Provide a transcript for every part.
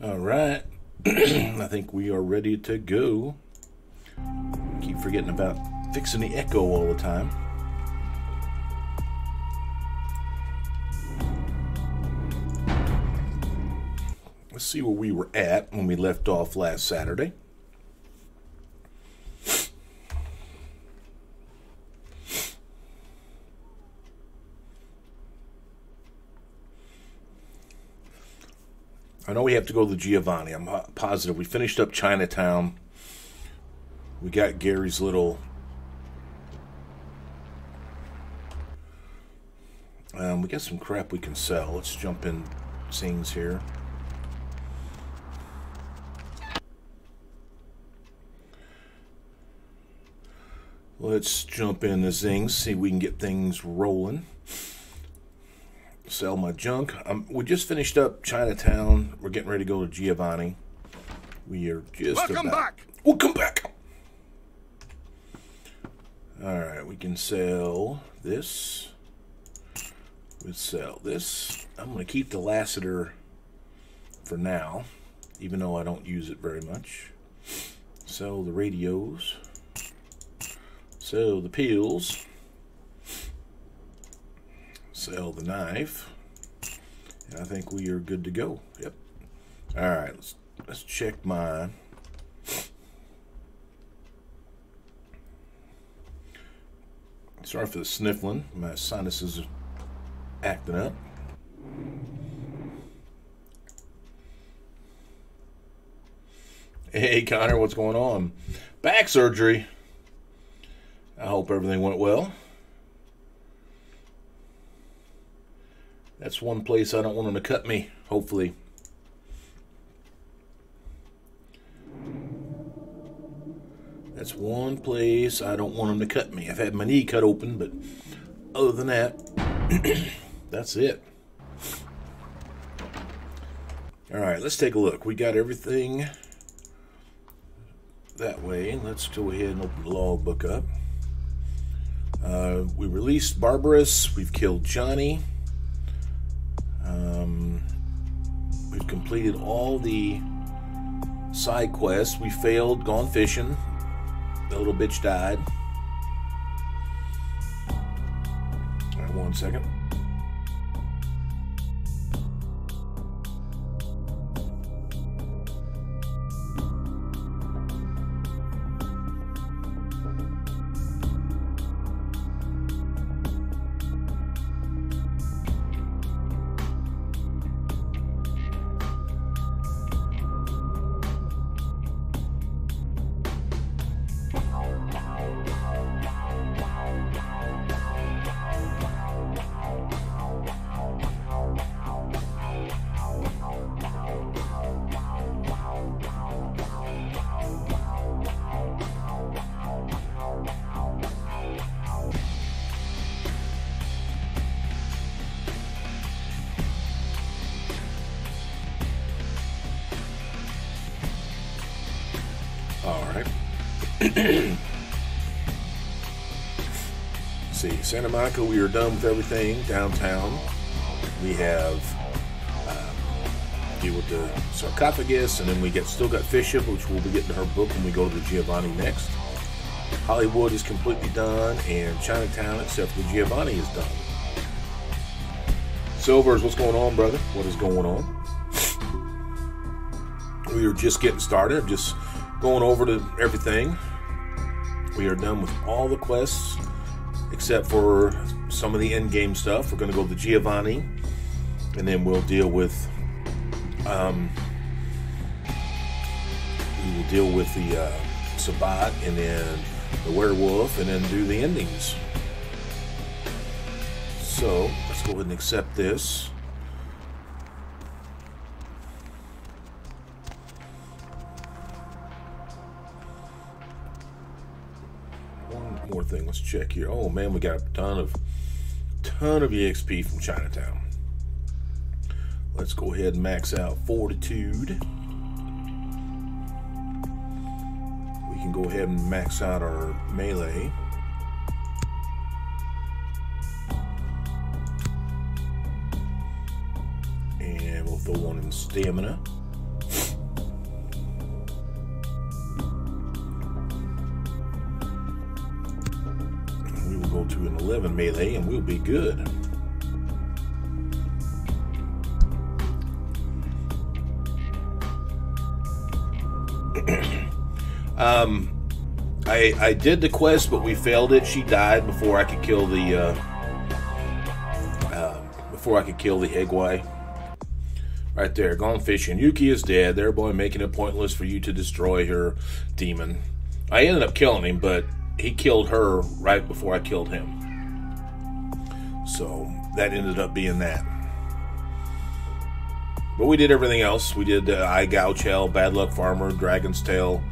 All right. I think we are ready to go. Keep forgetting about fixing the echo all the time. Let's see where we were at when we left off last Saturday. I know we have to go to the Giovanni. I'm positive. We finished up Chinatown. We got Gary's little... we got some crap we can sell. Let's jump in scenes here. Let's jump in the zings, see if we can get things rolling. Sell my junk. We just finished up Chinatown. We're getting ready to go to Giovanni. We are just Welcome back. Welcome back. All right, we can sell this. We'll sell this. I'm going to keep the Lassiter for now, even though I don't use it very much. Sell the radios. Sell the pills. Sell the knife. And I think we are good to go. Yep. All right, let's check my... Sorry for the sniffling. My sinuses are acting up. Hey, Connor, what's going on? Back surgery. I hope everything went well. That's one place I don't want them to cut me, hopefully. That's one place I don't want them to cut me. I've had my knee cut open, but other than that, that's it. All right, let's take a look. We got everything that way. Let's go ahead and open the logbook up. We released Barbarous. We've killed Johnny. We've completed all the side quests. We failed, gone fishing. The little bitch died. All right, 1 second. See, Santa Monica, we are done with everything downtown. We have deal with the sarcophagus, and then we still got Bishop, which we'll be getting her book when we go to the Giovanni next. Hollywood is completely done, and Chinatown, except for the Giovanni, is done. Silvers, what's going on, brother? What is going on? We are just getting started. Just going over to everything. We are done with all the quests except for some of the end game stuff. We're going to go to the Giovanni, and then we'll deal with the Sabat, and then the werewolf, and then do the endings. So let's go ahead and accept this. More thing, let's check here. Oh man, we got a ton of EXP from Chinatown. Let's go ahead and max out Fortitude. We can go ahead and max out our melee. And we'll throw one in stamina. 11 melee, and we'll be good. I did the quest, but we failed it. She died before I could kill the Hegwai. Right there, gone fishing. Yuki is dead, thereby making it pointless for you to destroy her demon. I ended up killing him, but he killed her right before I killed him. So that ended up being that. But we did everything else. We did Eye Gouge Hell, Bad Luck Farmer, Dragon's Tail.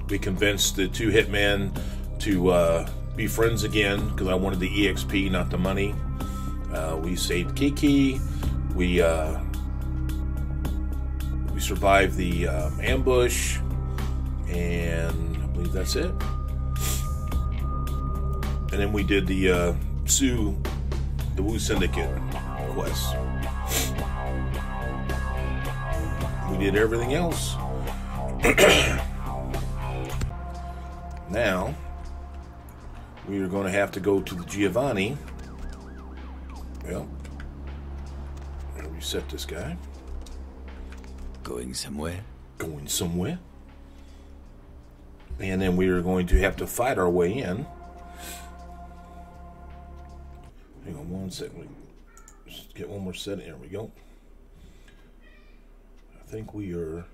We convinced the two hitmen to be friends again because I wanted the EXP, not the money. We saved Kiki. We survived the ambush, and I believe that's it. And then we did the Wu Syndicate quest. We did everything else. Now we are going to have to go to the Giovanni. Well, I'm gonna reset this guy. Going somewhere? Going somewhere. And then we are going to have to fight our way in. Hang on one second. Just get one more set. There we go. I think we are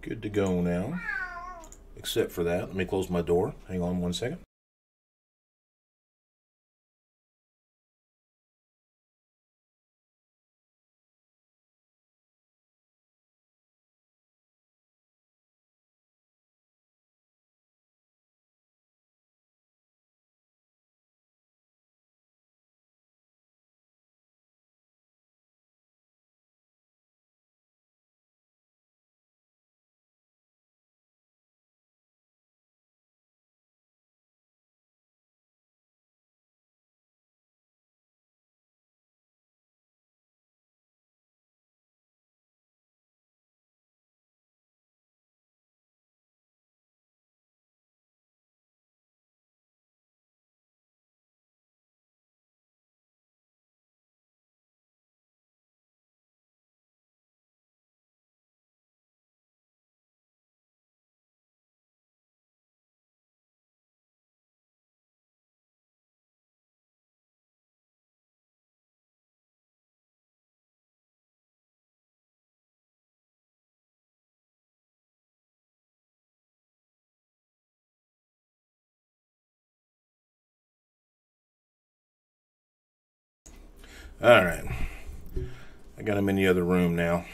good to go now. Except for that. Let me close my door. Hang on one second. Alright. I got him in the other room now.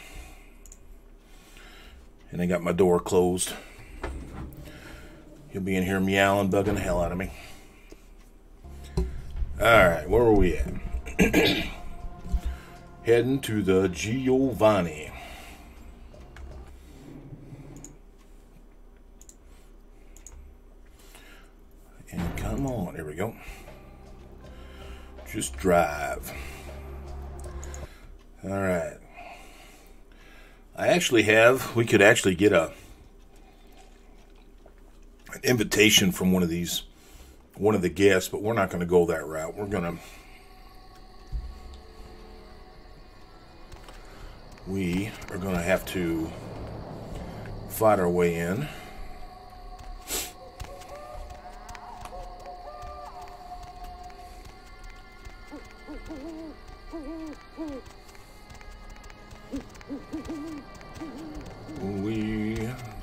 And I got my door closed. He'll be in here meowing, bugging the hell out of me. Alright, where were we at? Heading to the Giovanni. And come on, here we go. Just drive. Alright. We could actually get an invitation from one of the guests, but we're not going to go that route. We are going to have to fight our way in.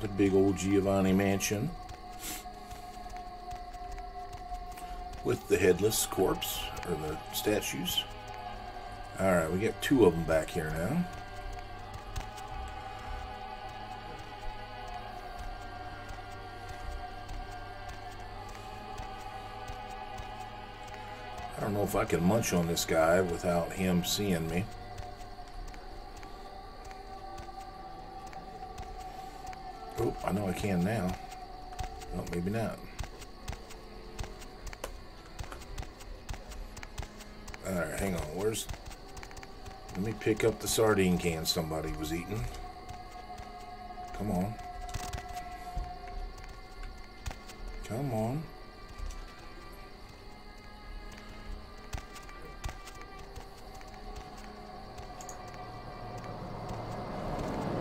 The big old Giovanni mansion with the headless corpse, or the statues. Alright, we got two of them back here now. I don't know if I can munch on this guy without him seeing me. Oh, I know I can now. Oh, maybe not. Alright, hang on. Let me pick up the sardine can somebody was eating. Come on. Come on.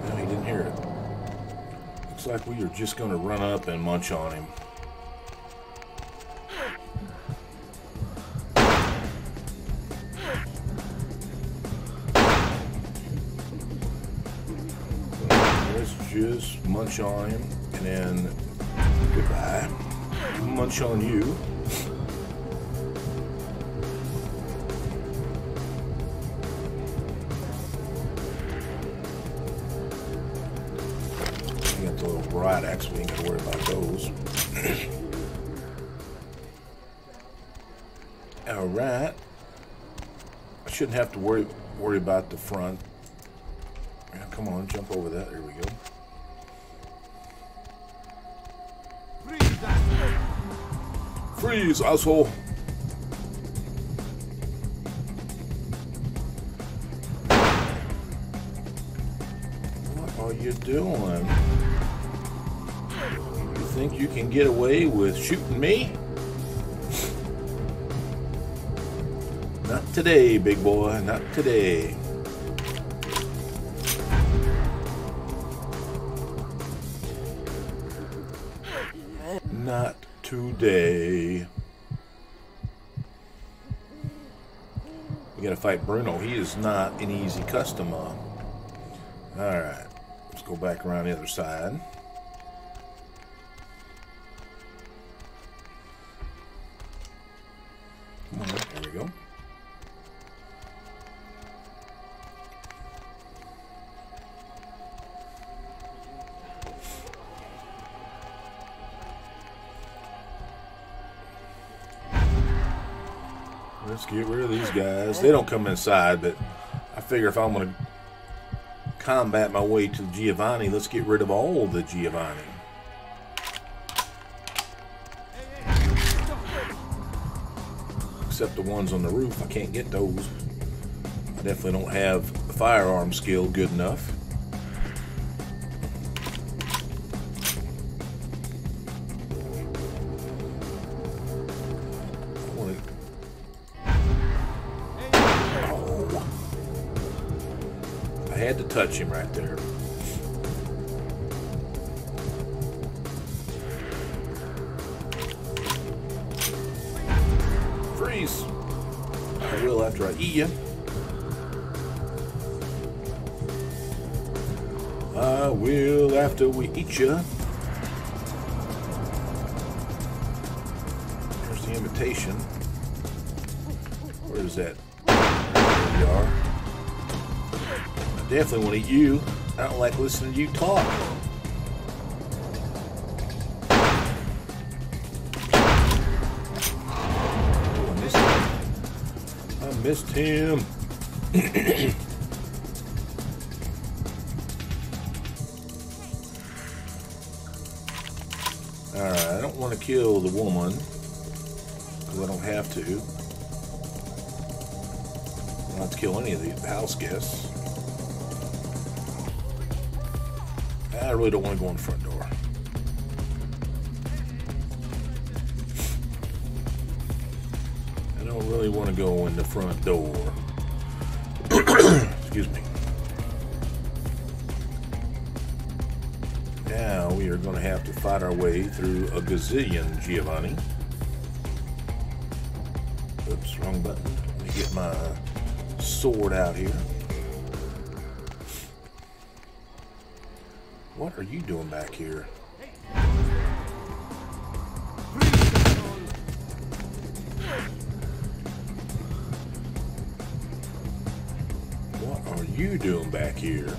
No, he didn't hear it. Looks like we are just going to run up and munch on him. Let's just munch on him and then goodbye. Munch on you. We got the little bright axe, we ain't gotta worry about those. Alright. I shouldn't have to worry about the front. Yeah, come on, jump over that. There we go. Freeze, asshole! What are you doing? You think you can get away with shooting me? Not today, big boy, not today. Not today. We gotta fight Bruno. He is not an easy customer. Alright. Let's go back around the other side. Come on, there we go. Let's get rid of these guys. They don't come inside, but I figure if I'm going to combat my way to Giovanni, let's get rid of all the Giovanni. Except the ones on the roof. I can't get those. I definitely don't have the firearm skill good enough. I had to touch him right there. Freeze! I will after I eat you. I will after we eat you. There's the invitation. Where is that? There you are. Definitely want to eat you. I don't like listening to you talk. Oh, I missed him. Alright, I don't want to kill the woman because I don't have to. I don't have to kill any of the house guests. I really don't want to go in the front door. I don't really want to go in the front door. Excuse me. Now we are going to have to fight our way through a gazillion Giovanni. Oops, wrong button. Let me get my sword out here. What are you doing back here? What are you doing back here?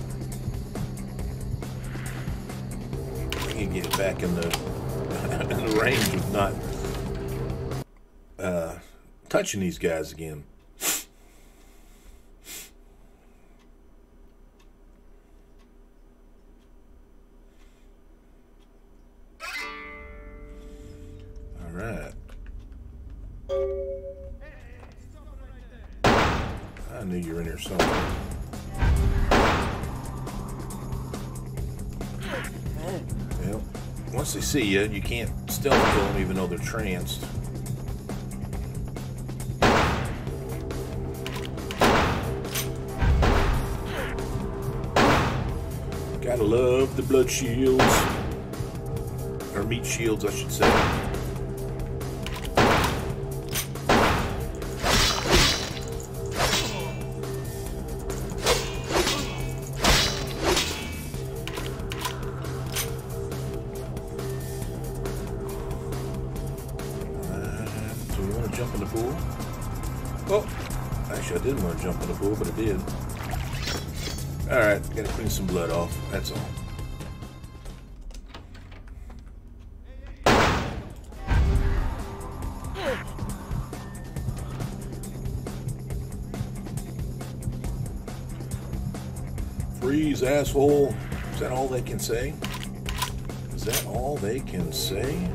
I can get back in the range of not touching these guys again. Alright. I knew you were in here somewhere. Yep. once they see you, you can't stealth kill them even though they're tranced. Gotta love the blood shields. Or meat shields, I should say. Do we want to jump in the pool? Oh, actually I didn't want to jump in the pool, but I did. Alright, gotta clean some blood off, that's all. Freeze, asshole. Is that all they can say? Is that all they can say?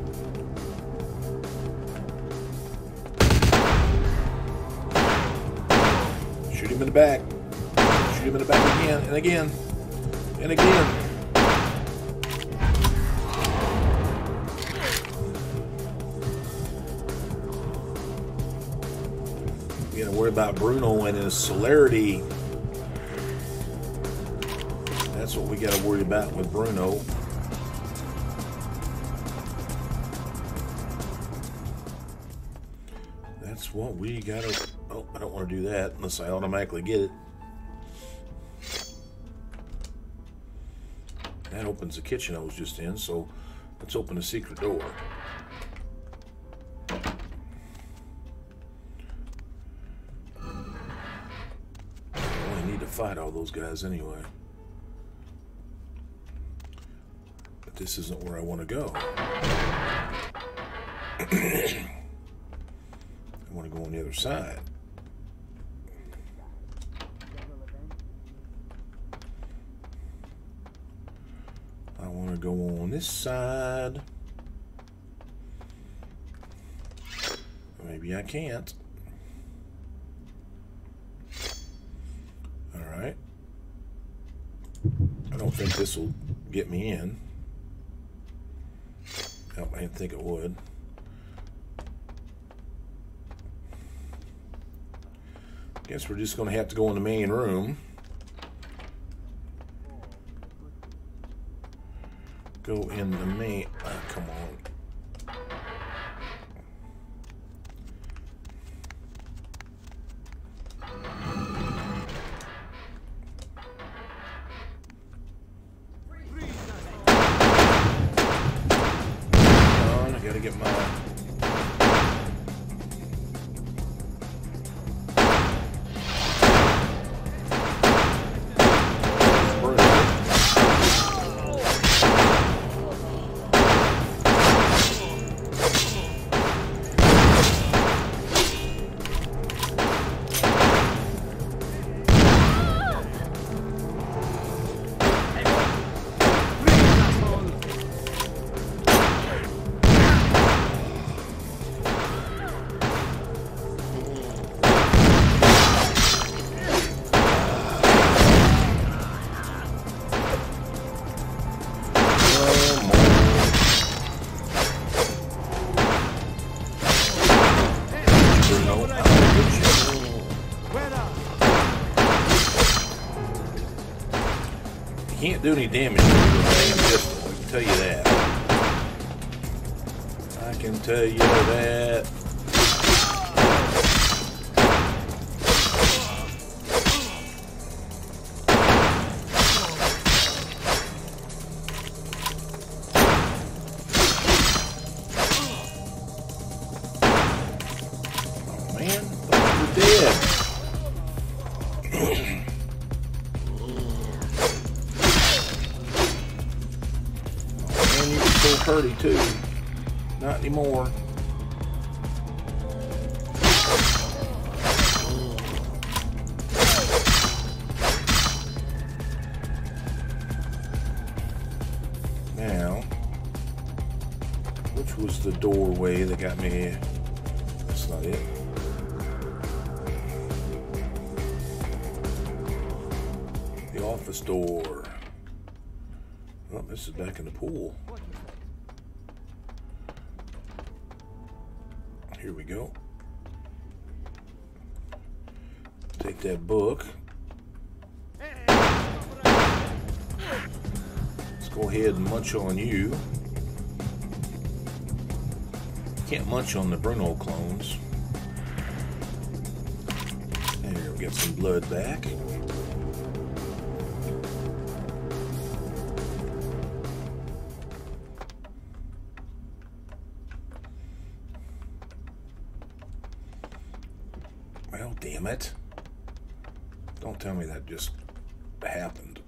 Shoot him in the back. Shoot him in the back again and again and again. We gotta worry about Bruno and his celerity. That's what we gotta worry about with Bruno. That's what we gotta... Oh, I don't want to do that unless I automatically get it. That opens the kitchen I was just in, so let's open the secret door. I only need to fight all those guys anyway. But this isn't where I want to go. I want to go on the other side. I want to go on this side. Maybe I can't. Alright. I don't think this will get me in. Nope, I didn't think it would. Guess we're just going to have to go in the main room. Go in the main... come on. I gotta get my... Can't do any damage to the damn pistol, I can tell you that. I can tell you that. Oh man, they're dead. Pretty too. Not anymore. Now, which was the doorway that got me? That's not it. The office door. Oh, this is back in the pool. here we go. Take that book. Let's go ahead and munch on you. Can't munch on the Bruno clones. There, we got some blood back. Well, damn it. Don't tell me that just happened.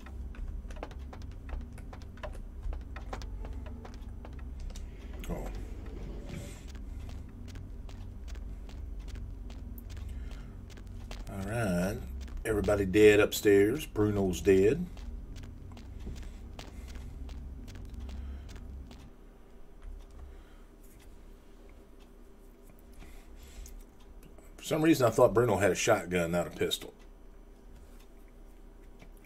Oh. Alright. Everybody dead upstairs. Bruno's dead. For some reason I thought Bruno had a shotgun, not a pistol.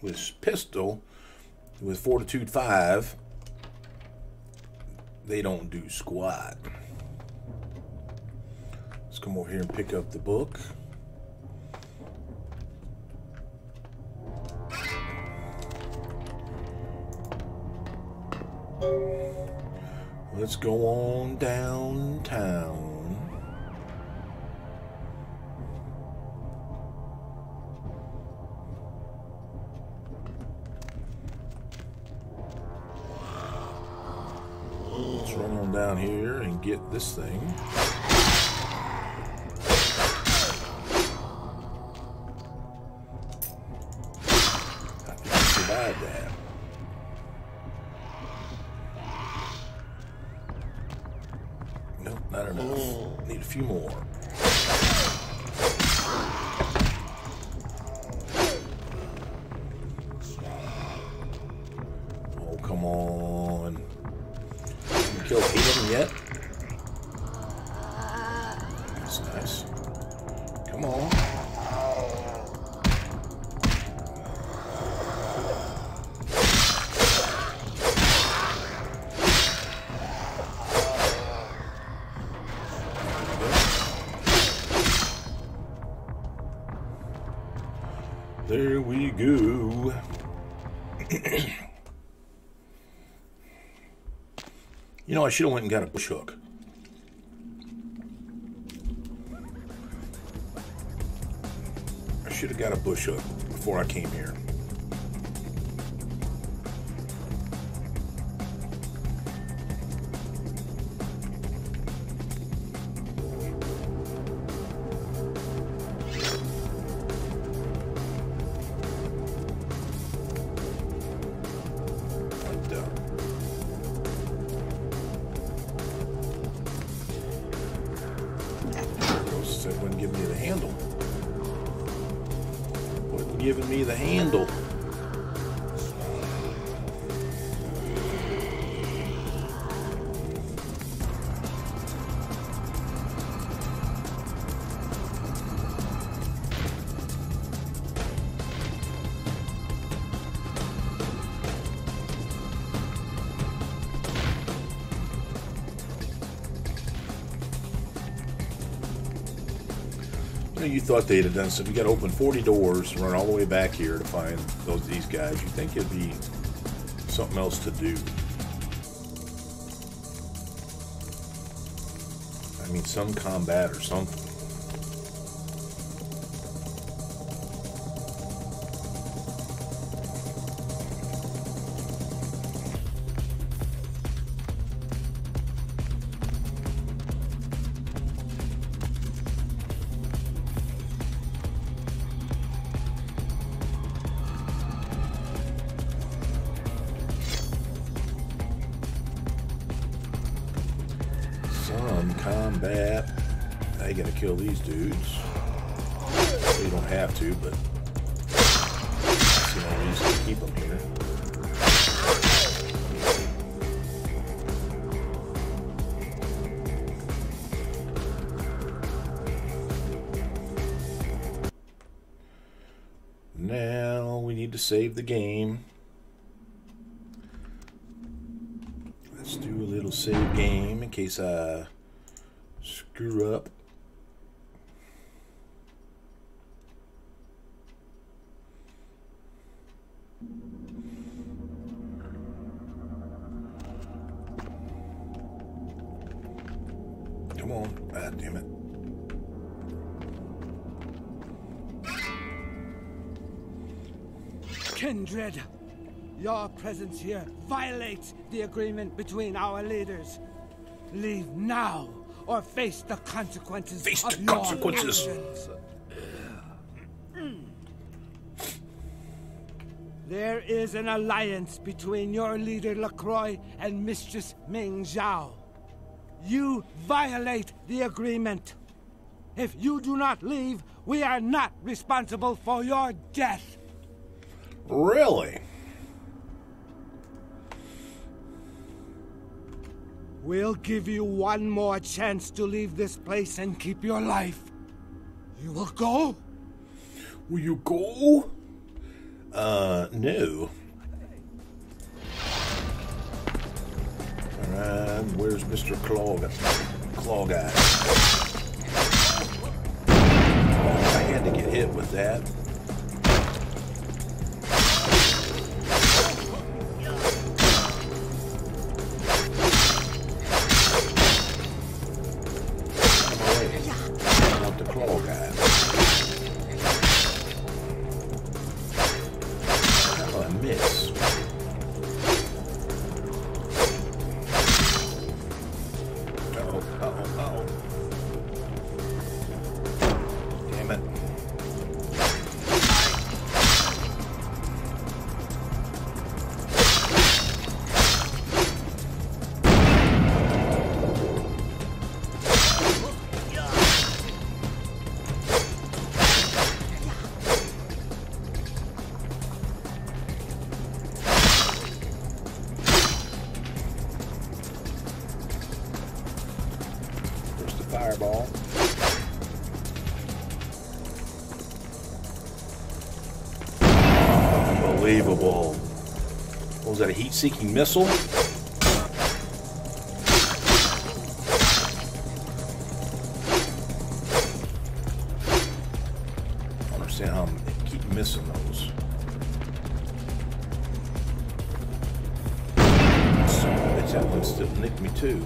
With his pistol, with Fortitude 5, they don't do squat. Let's come over here and pick up the book. Let's go on downtown. Let's run on down here and get this thing. I think I survived that. Nope, not enough. Need a few more. Oh, come on. Haven't killed 8 of them yet. That's nice. Come on. There we go. You know, I should have went and got a bush hook. I should have got a bush hook before I came here. That wouldn't give me the handle. Wouldn't give me the handle. You thought they'd have done so. You got to open 40 doors, run all the way back here to find these guys. You think it'd be something else to do? I mean, some combat or something. Combat. Now you gotta kill these dudes. Well, you don't have to, but there's no reason to keep them here. Now we need to save the game. Let's do a little save game in case I screw up. Ah, damn it. Kindred, your presence here violates the agreement between our leaders. Leave now, or face the consequences of your actions. There is an alliance between your leader Lacroix and Mistress Ming Zhao. You violate the agreement. If you do not leave, we are not responsible for your death. Really? We'll give you one more chance to leave this place and keep your life. You will go? Will you go? No. Alright, where's Mr. Claw Guy? Oh, I had to get hit with that. I want the Claw Guy. Oh, I miss. Uh-oh. Damn it. Fireball. Unbelievable. What was that, a heat-seeking missile? I don't understand how I keep missing those. So, that one still nicked me too.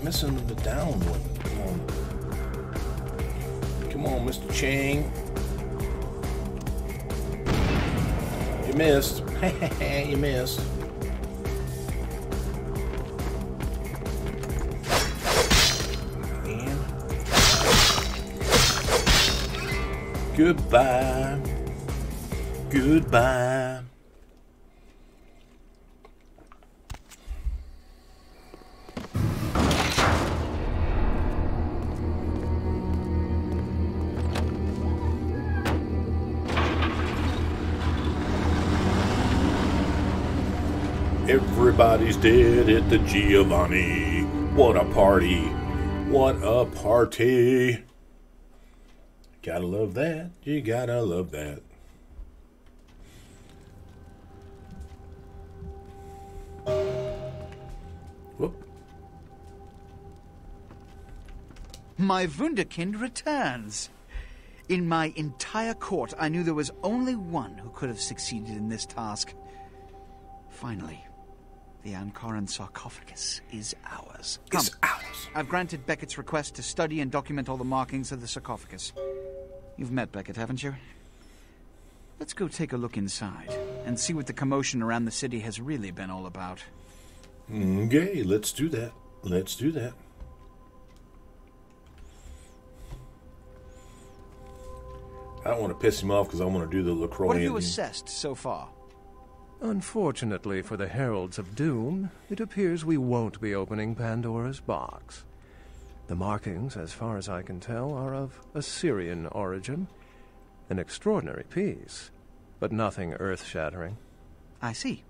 Missing the down one. Come on, Mr. Chang. You missed. You missed. And goodbye. Goodbye. Everybody's dead at the Giovanni. What a party. What a party. Gotta love that. You gotta love that. Whoop. My Wunderkind returns. In my entire court, I knew there was only one who could have succeeded in this task. Finally. The Ankaran sarcophagus is ours. Come. It's ours. I've granted Beckett's request to study and document all the markings of the sarcophagus. You've met Beckett, haven't you? Let's go take a look inside and see what the commotion around the city has really been all about. Okay, let's do that. Let's do that. I don't want to piss him off because I want to do the Lacroix. What have you assessed so far? Unfortunately for the Heralds of Doom, it appears we won't be opening Pandora's box. The markings, as far as I can tell, are of Assyrian origin. An extraordinary piece, but nothing earth-shattering. I see.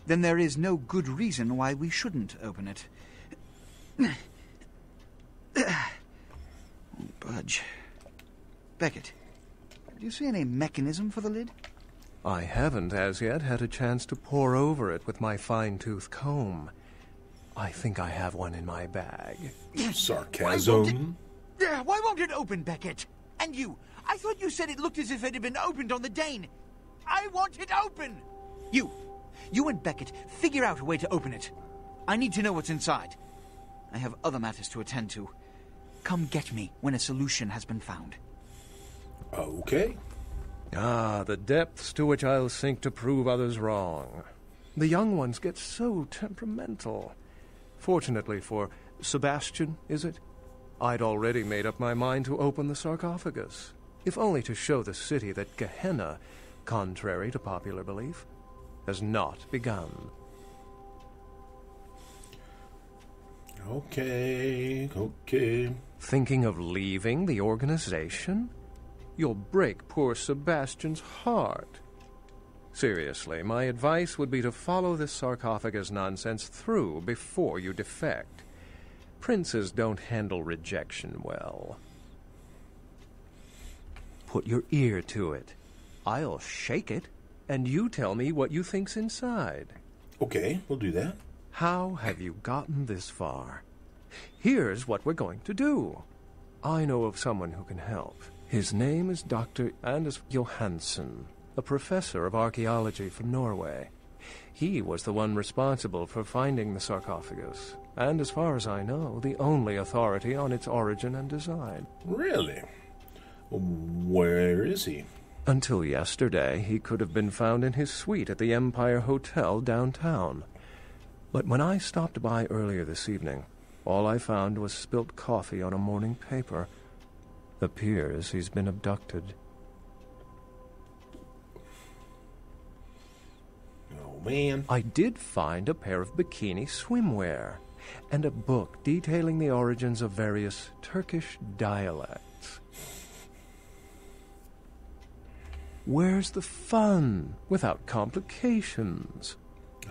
Then there is no good reason why we shouldn't open it. Won't budge. Beckett, do you see any mechanism for the lid? I haven't, as yet, had a chance to pore over it with my fine-tooth comb. I think I have one in my bag. Sarcasm. Why won't it open, Beckett? And you, I thought you said it looked as if it had been opened on the Dane. I want it open! You and Beckett, figure out a way to open it. I need to know what's inside. I have other matters to attend to. Come get me when a solution has been found. Okay. Ah, the depths to which I'll sink to prove others wrong. The young ones get so temperamental. Fortunately for Sebastian, is it? I'd already made up my mind to open the sarcophagus, if only to show the city that Gehenna, contrary to popular belief, has not begun. Okay. Thinking of leaving the organization? You'll break poor Sebastian's heart. Seriously, my advice would be to follow this sarcophagus nonsense through before you defect. Princes don't handle rejection well. Put your ear to it. I'll shake it, and you tell me what you think's inside. Okay, we'll do that. How have you gotten this far? Here's what we're going to do. I know of someone who can help. His name is Dr. Anders Johansen, a professor of archaeology from Norway. He was the one responsible for finding the sarcophagus, and as far as I know, the only authority on its origin and design. Really? Where is he? Until yesterday, he could have been found in his suite at the Empire Hotel downtown. But when I stopped by earlier this evening, all I found was spilt coffee on a morning paper. Appears he's been abducted. Oh, man. I did find a pair of bikini swimwear and a book detailing the origins of various Turkish dialects. Where's the fun without complications?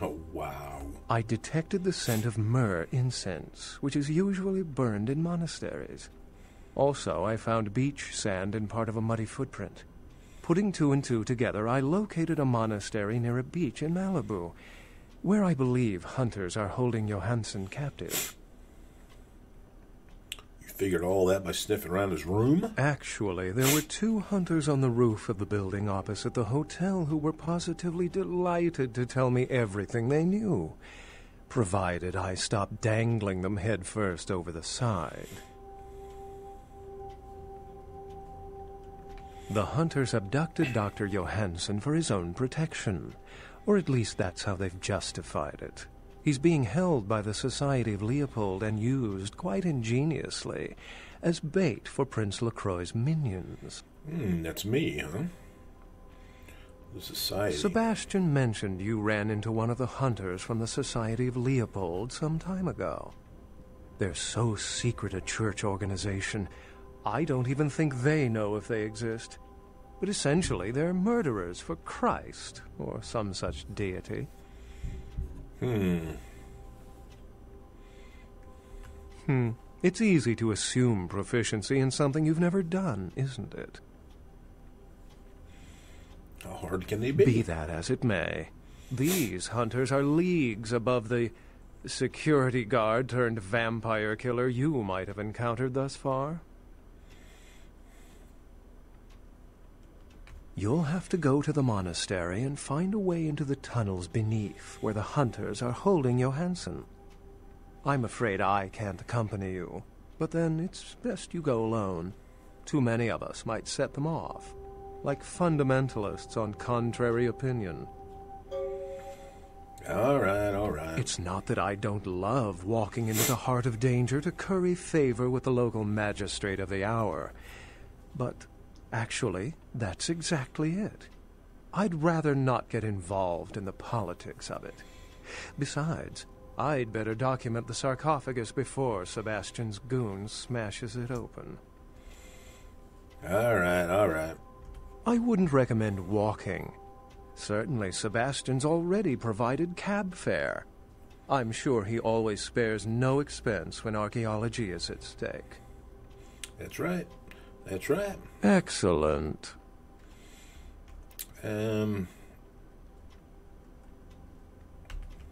Oh, wow. I detected the scent of myrrh incense, which is usually burned in monasteries. Also, I found beach sand in part of a muddy footprint. Putting two and two together, I located a monastery near a beach in Malibu, where I believe hunters are holding Johansen captive. You figured all that by sniffing around his room? Actually, there were 2 hunters on the roof of the building opposite the hotel who were positively delighted to tell me everything they knew, provided I stopped dangling them head first over the side. The hunters abducted Dr. Johansen for his own protection, or at least that's how they've justified it. He's being held by the Society of Leopold and used, quite ingeniously, as bait for Prince Lacroix's minions. That's me, huh? The Society. Sebastian mentioned you ran into one of the hunters from the Society of Leopold some time ago. They're so secret a church organization, I don't even think they know if they exist. But essentially, they're murderers for Christ, or some such deity. It's easy to assume proficiency in something you've never done, isn't it? How hard can they be? Be that as it may, these hunters are leagues above the security guard turned vampire killer you might have encountered thus far. You'll have to go to the monastery and find a way into the tunnels beneath where the hunters are holding Johansen. I'm afraid I can't accompany you, but then it's best you go alone. Too many of us might set them off, like fundamentalists on contrary opinion. All right. It's not that I don't love walking into the heart of danger to curry favor with the local magistrate of the hour, but actually, that's exactly it. I'd rather not get involved in the politics of it. Besides, I'd better document the sarcophagus before Sebastian's goon smashes it open. All right. I wouldn't recommend walking. Certainly, Sebastian's already provided cab fare. I'm sure he always spares no expense when archaeology is at stake. That's right. Excellent.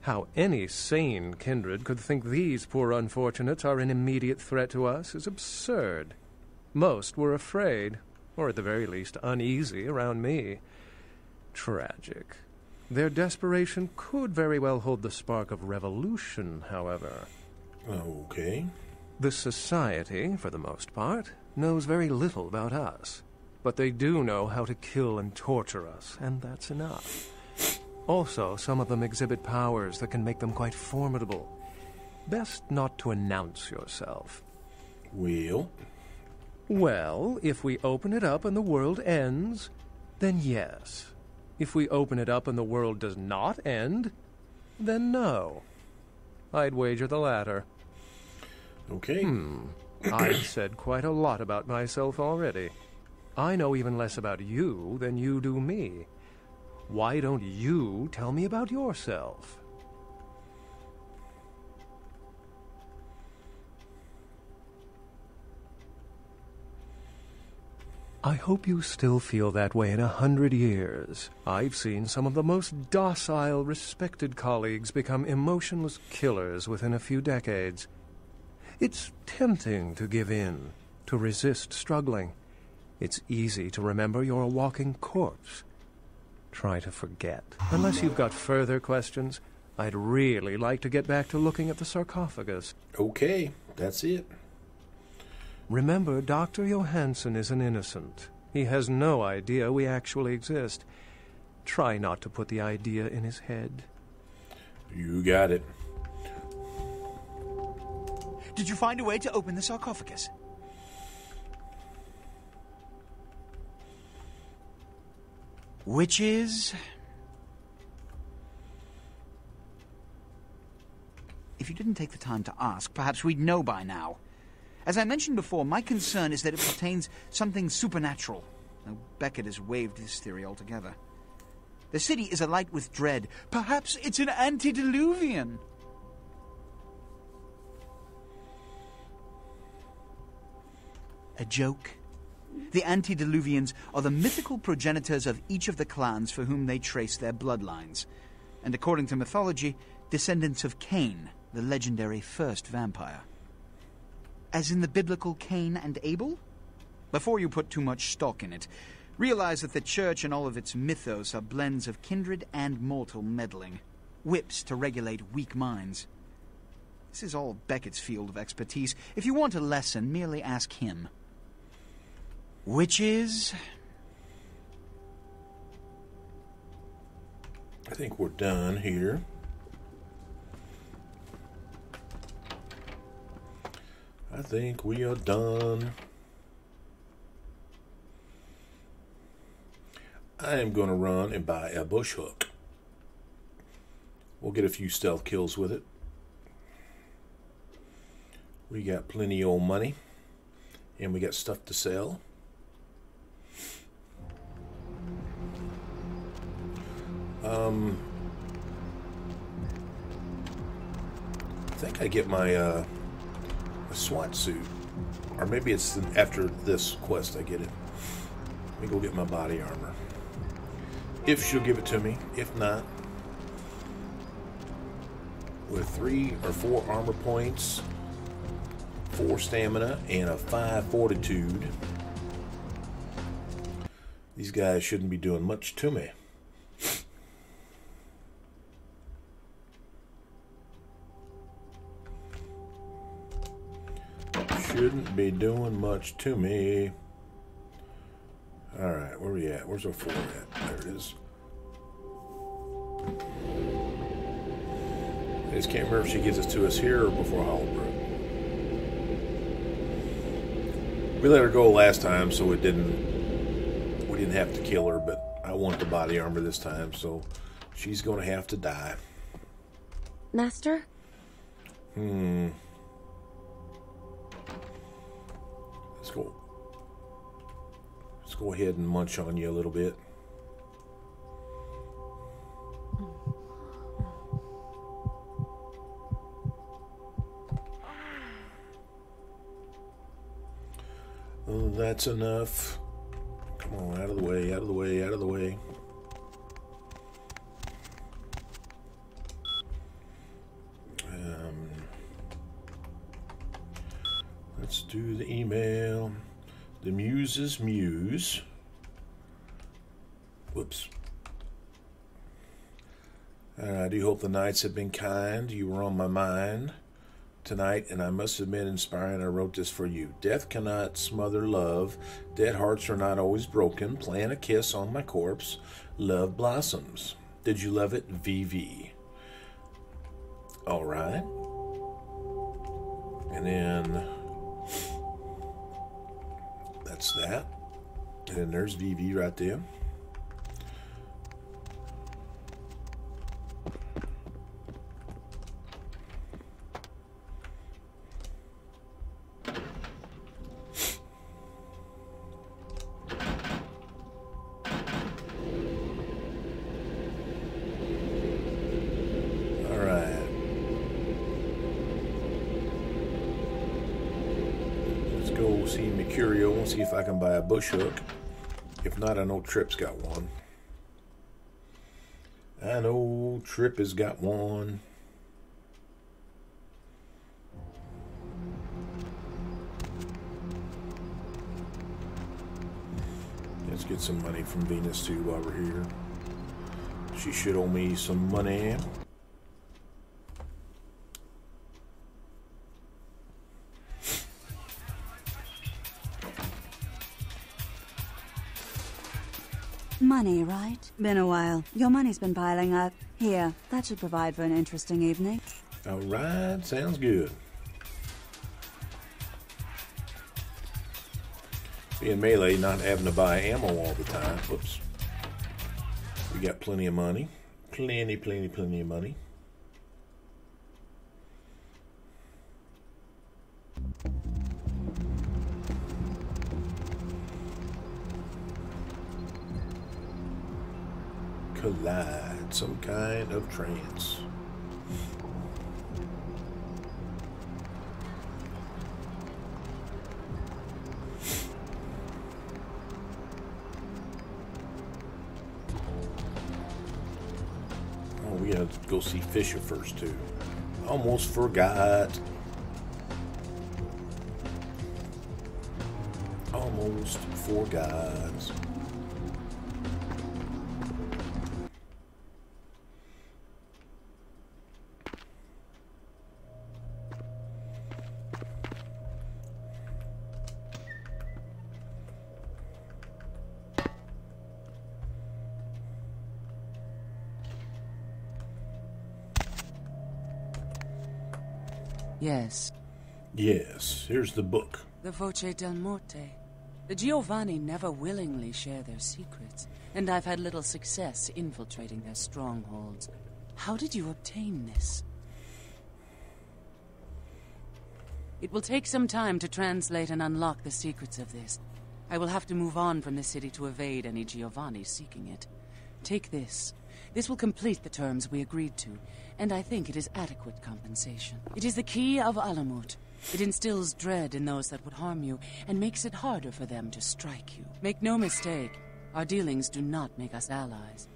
How any sane kindred could think these poor unfortunates are an immediate threat to us is absurd. Most were afraid, or at the very least uneasy, around me. Tragic. Their desperation could very well hold the spark of revolution, however. Okay. The society, for the most part, knows very little about us. But they do know how to kill and torture us, and that's enough. Also, some of them exhibit powers that can make them quite formidable. Best not to announce yourself. Well, if we open it up and the world ends, then yes. If we open it up and the world does not end, then no. I'd wager the latter. okay. I've said quite a lot about myself already. I know even less about you than you do me. Why don't you tell me about yourself? I hope you still feel that way in 100 years. I've seen some of the most docile, respected colleagues become emotionless killers within a few decades. It's tempting to give in, to resist struggling. It's easy to remember you're a walking corpse. Try to forget. Unless you've got further questions, I'd really like to get back to looking at the sarcophagus. Okay, that's it. Remember, Dr. Johansson is an innocent. He has no idea we actually exist. Try not to put the idea in his head. You got it. Did you find a way to open the sarcophagus? Which is... If you didn't take the time to ask, perhaps we'd know by now. As I mentioned before, my concern is that it pertains something supernatural. Though Beckett has waived this theory altogether. The city is alight with dread. Perhaps it's an antediluvian. A joke? The antediluvians are the mythical progenitors of each of the clans for whom they trace their bloodlines, and according to mythology, descendants of Cain, the legendary first vampire. As in the biblical Cain and Abel? Before you put too much stock in it, realize that the church and all of its mythos are blends of kindred and mortal meddling, whips to regulate weak minds. This is all Beckett's field of expertise. If you want a lesson, merely ask him. Which is... I think we're done here. I think we are done. I am going to run and buy a bush hook. We'll get a few stealth kills with it. We got plenty of money. And we got stuff to sell. I think I get my a SWAT suit, or maybe it's after this quest I get it. Let me go get my body armor. If she'll give it to me, if not, with 3 or 4 armor points, 4 stamina, and a 5 fortitude, these guys shouldn't be doing much to me. Shouldn't be doing much to me. Alright, where are we at? Where's our 4 at? There it is. I just can't remember if she gets us to us here or before Hollowbrook. We let her go last time, so we didn't have to kill her, but I want the body armor this time, so she's going to have to die. Master? Let's go ahead and munch on you a little bit. Oh, that's enough. Come on, out of the way, out of the way, out of the way. Let's do the email. The Muse's Muse. Whoops. I do hope the nights have been kind. You were on my mind tonight, and I must admit, inspiring. I wrote this for you. Death cannot smother love. Dead hearts are not always broken. Plant a kiss on my corpse. Love blossoms. Did you love it? VV. All right. And then that's that. And then there's VV right there. See if I can buy a bush hook. If not, I know Trip's got one. I know Trip has got one. Let's get some money from Venus too while we're here. She should owe me some money. Money, right? Been a while. Your money's been piling up. Here, that should provide for an interesting evening. All right, sounds good. Being melee, not having to buy ammo all the time. Whoops. We got plenty of money. Plenty of money. Collide, some kind of trance. Oh, we gotta go see Fisher first too. Almost forgot. Almost forgot. Yes. Yes, here's the book. The Voce del Morte. The Giovanni never willingly share their secrets, and I've had little success infiltrating their strongholds. How did you obtain this? It will take some time to translate and unlock the secrets of this. I will have to move on from the city to evade any Giovanni seeking it. Take this. This will complete the terms we agreed to, and I think it is adequate compensation. It is the key of Alamut. It instills dread in those that would harm you, and makes it harder for them to strike you. Make no mistake, our dealings do not make us allies.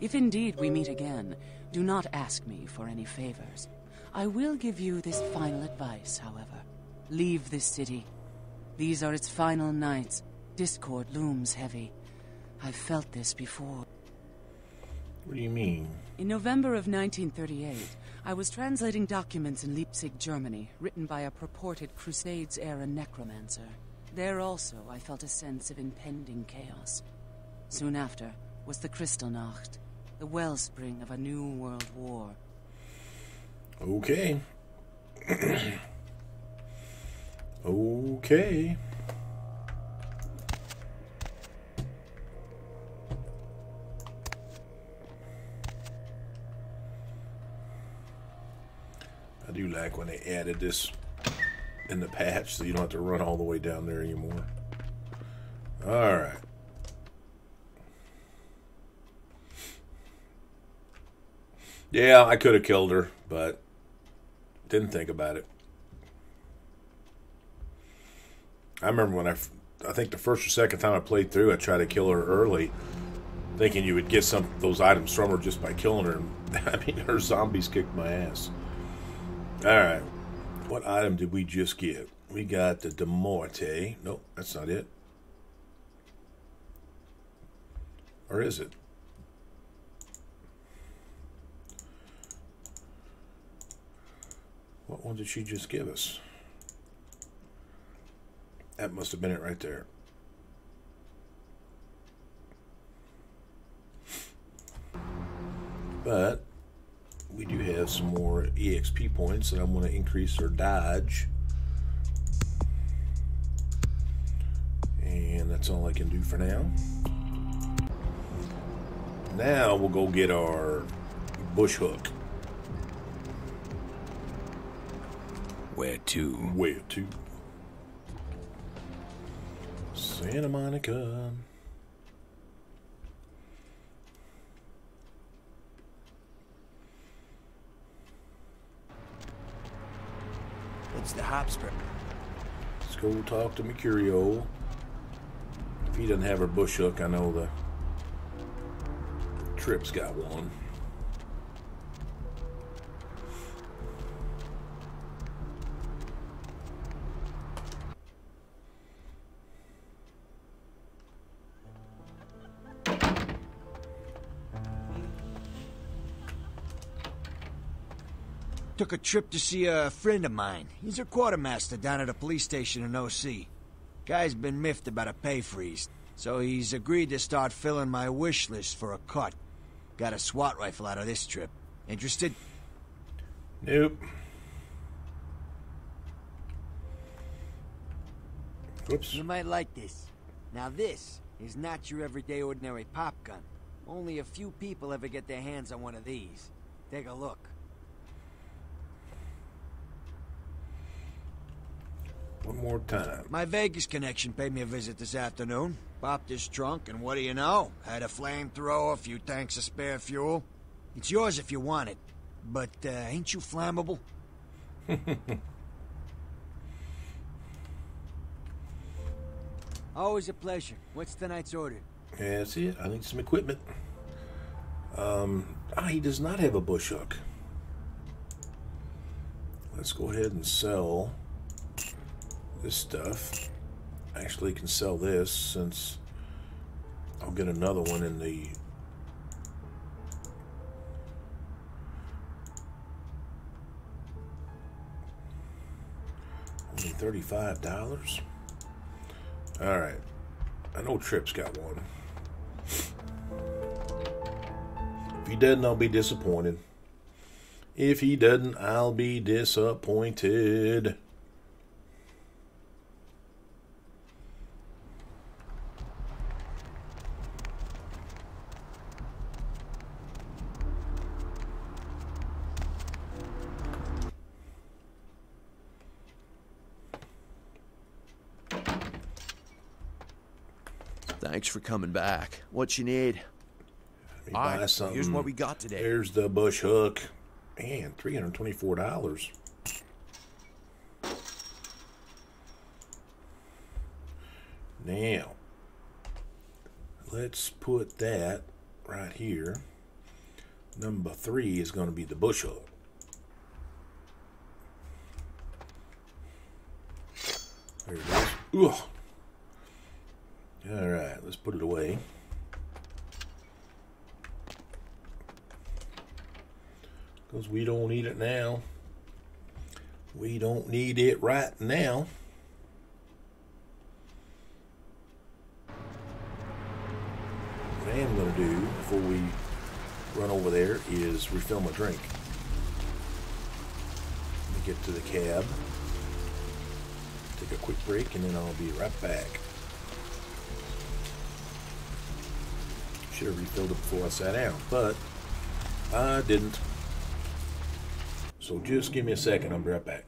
If indeed we meet again, do not ask me for any favors. I will give you this final advice, however. Leave this city. These are its final nights. Discord looms heavy. I've felt this before. What do you mean? In November of 1938, I was translating documents in Leipzig, Germany, written by a purported Crusades-era necromancer. There also, I felt a sense of impending chaos. Soon after was the Kristallnacht, the wellspring of a new world war. Okay. Okay. I do like when they added this in the patch so you don't have to run all the way down there anymore. Alright. Yeah, I could have killed her, but didn't think about it. I remember when I think the first or second time I played through, I tried to kill her early, thinking you would get those items from her just by killing her. I mean, her zombies kicked my ass. Alright. What item did we just get? We got the De Morte. Nope, that's not it. Or is it? What one did she just give us? That must have been it right there. But we do have some more EXP points, and I'm going to increase our dodge. And that's all I can do for now. Now we'll go get our bush hook. Where to? Where to? Santa Monica. It's the hop strip. Let's go talk to Mercurio. If he doesn't have her bush hook, I know the Trip's got one. Took a trip to see a friend of mine. He's a quartermaster down at a police station in OC. Guy's been miffed about a pay freeze, so he's agreed to start filling my wish list for a cut. Got a SWAT rifle out of this trip. Interested? Nope. Whoops. You might like this. Now this is not your everyday ordinary pop gun. Only a few people ever get their hands on one of these. Take a look. One more time. My Vegas connection paid me a visit this afternoon. Popped his trunk, and what do you know? Had a flamethrower, a few tanks of spare fuel. It's yours if you want it. But, ain't you flammable? Always a pleasure. What's tonight's order? Yeah, that's it. I need some equipment. He does not have a bush hook. Let's go ahead and sell this stuff. Actually can sell this since I'll get another one in the only $35. Alright. I know Trip's got one. If he doesn't, I'll be disappointed. If he doesn't, I'll be disappointed. Thanks for coming back. What you need? Buy something. Here's what we got today. There's the bush hook. Man, $324. Now, let's put that right here. Number 3 is going to be the bush hook. There it is. Ugh. Alright, let's put it away. Because we don't need it now. We don't need it right now. What I am going to do before we run over there is refill my drink. Let me get to the cab. Take a quick break and then I'll be right back. Should have refilled it before I sat down, but I didn't. So just give me a second, I'll be right back.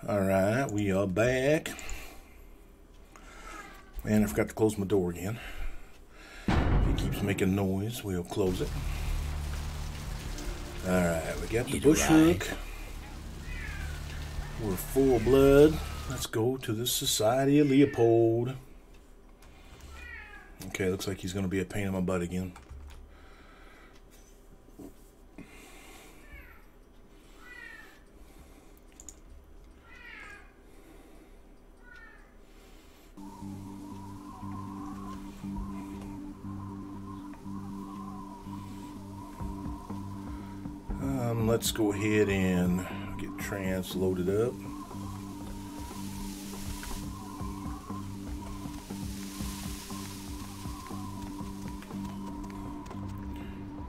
Alright, we are back. And I forgot to close my door again. If it keeps making noise, we'll close it. Alright, we got the bush hook. We're full blood. Let's go to the Society of Leopold. Okay, looks like he's going to be a pain in my butt again. Let's go ahead and get trans loaded up.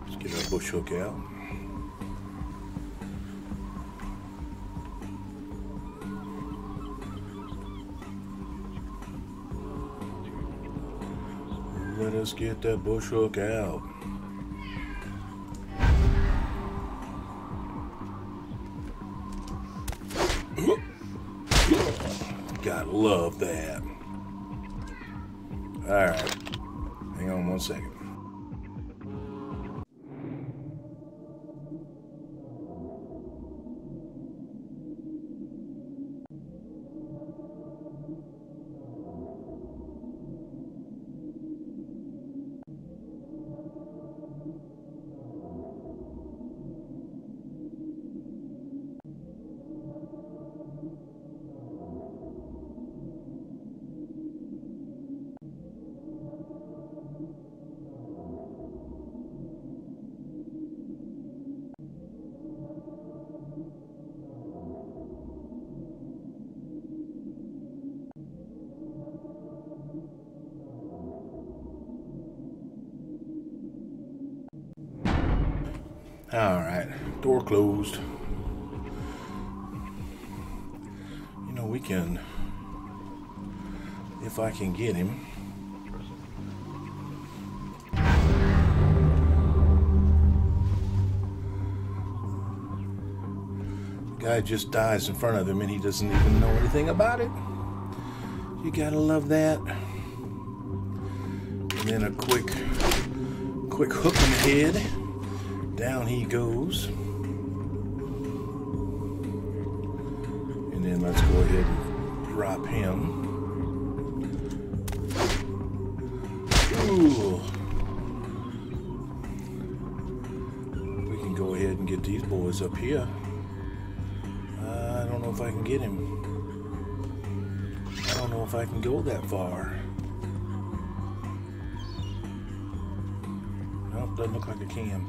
Let's get our bush hook out. Let us get that bush hook out. Gotta love that. Alright. Hang on 1 second. Alright, door closed. You know, we can, if I can get him. The guy just dies in front of him and he doesn't even know anything about it. You gotta love that. And then a quick hook in the head. Down he goes. And then let's go ahead and drop him. Ooh. We can go ahead and get these boys up here. I don't know if I can get him. I don't know if I can go that far. Nope, doesn't look like I can.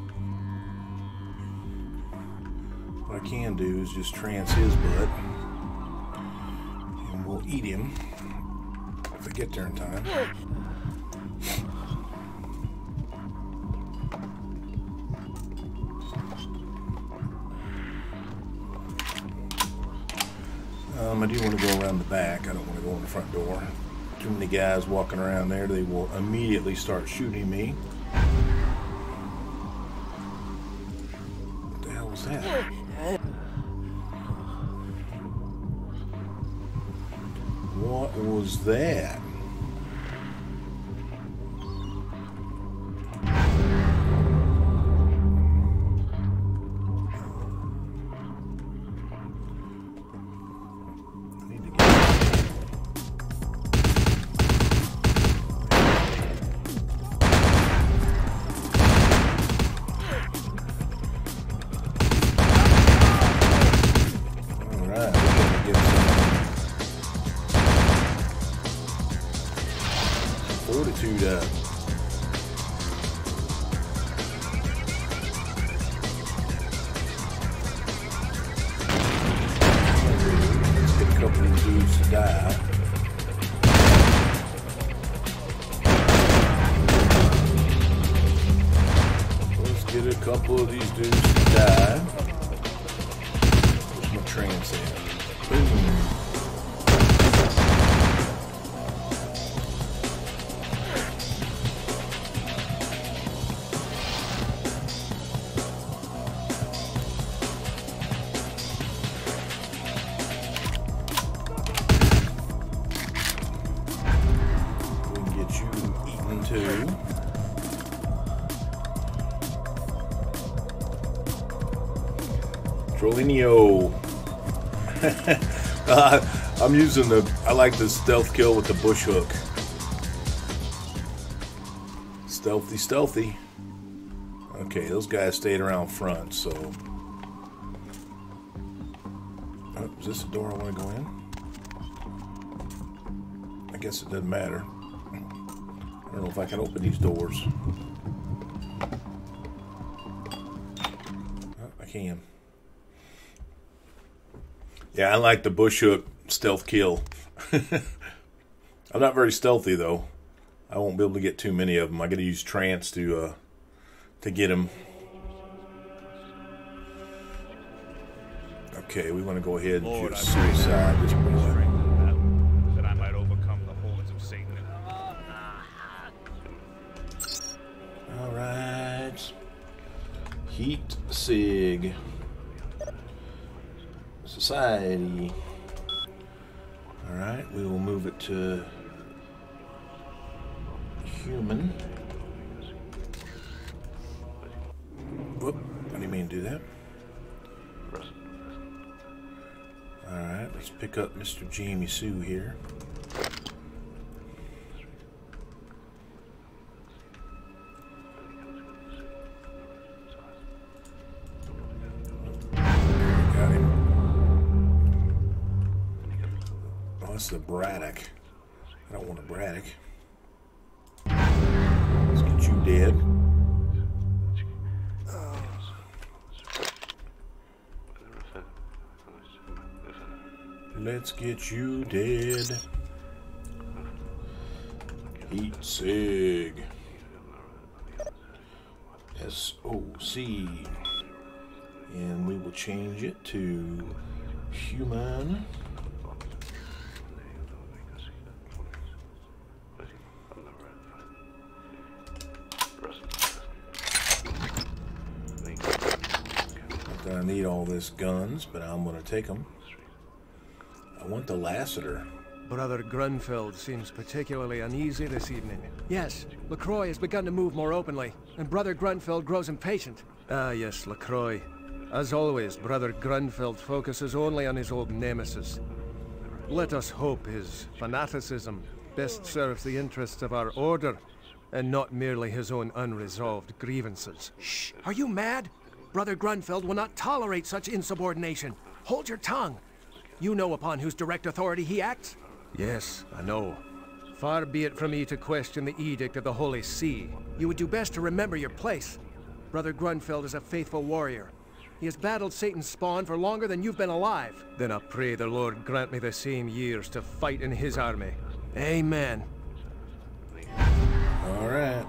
What I can do is just trance his butt and we'll eat him if I get there in time. I do want to go around the back. I don't want to go in the front door. Too many guys walking around there. They will immediately start shooting me. What the hell was that? What was that? Fortitude up. Let's get a couple of dudes to die. Let's get a couple of these dudes to die. Where's my trance at? Boom. Trollinio. I'm using I like the stealth kill with the bush hook. Stealthy, stealthy. Okay, those guys stayed around front, so... Oh, is this the door I want to go in? I guess it doesn't matter. I don't know if I can open these doors. Oh, I can. Yeah, I like the bush hook stealth kill. I'm not very stealthy, though. I won't be able to get too many of them. I got to use trance to get them. Okay, we want to go ahead and shoot suicide this boy. That I might overcome the hordes of Satan. All right. Heat sig. Society. All right, we will move it to human. Whoop, I didn't mean to do that. Alright, let's pick up Mr. Jamie Sue here. Got him. Oh, that's the Braddock. I don't want a Braddock. Let's get you dead. Let's get you dead. Heat sig. SOC. And we will change it to human. Not that I need all this guns, but I'm going to take them. I want the Lassiter. Brother Grunfeld seems particularly uneasy this evening. Yes, Lacroix has begun to move more openly, and Brother Grunfeld grows impatient. Ah, yes, Lacroix. As always, Brother Grunfeld focuses only on his old nemesis. Let us hope his fanaticism best serves the interests of our order, and not merely his own unresolved grievances. Shh! Are you mad? Brother Grunfeld will not tolerate such insubordination. Hold your tongue. You know upon whose direct authority he acts? Yes, I know. Far be it from me to question the edict of the Holy See. You would do best to remember your place. Brother Grunfeld is a faithful warrior. He has battled Satan's spawn for longer than you've been alive. Then I pray the Lord grant me the same years to fight in his army. Amen. All right.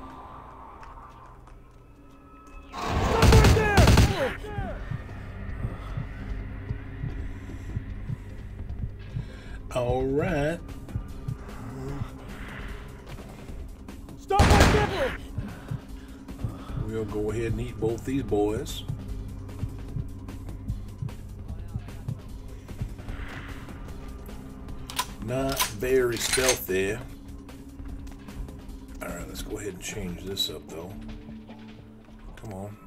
All right. Stop right there! We'll go ahead and eat both these boys. Not very stealthy. All right, let's go ahead and change this up, though. Come on.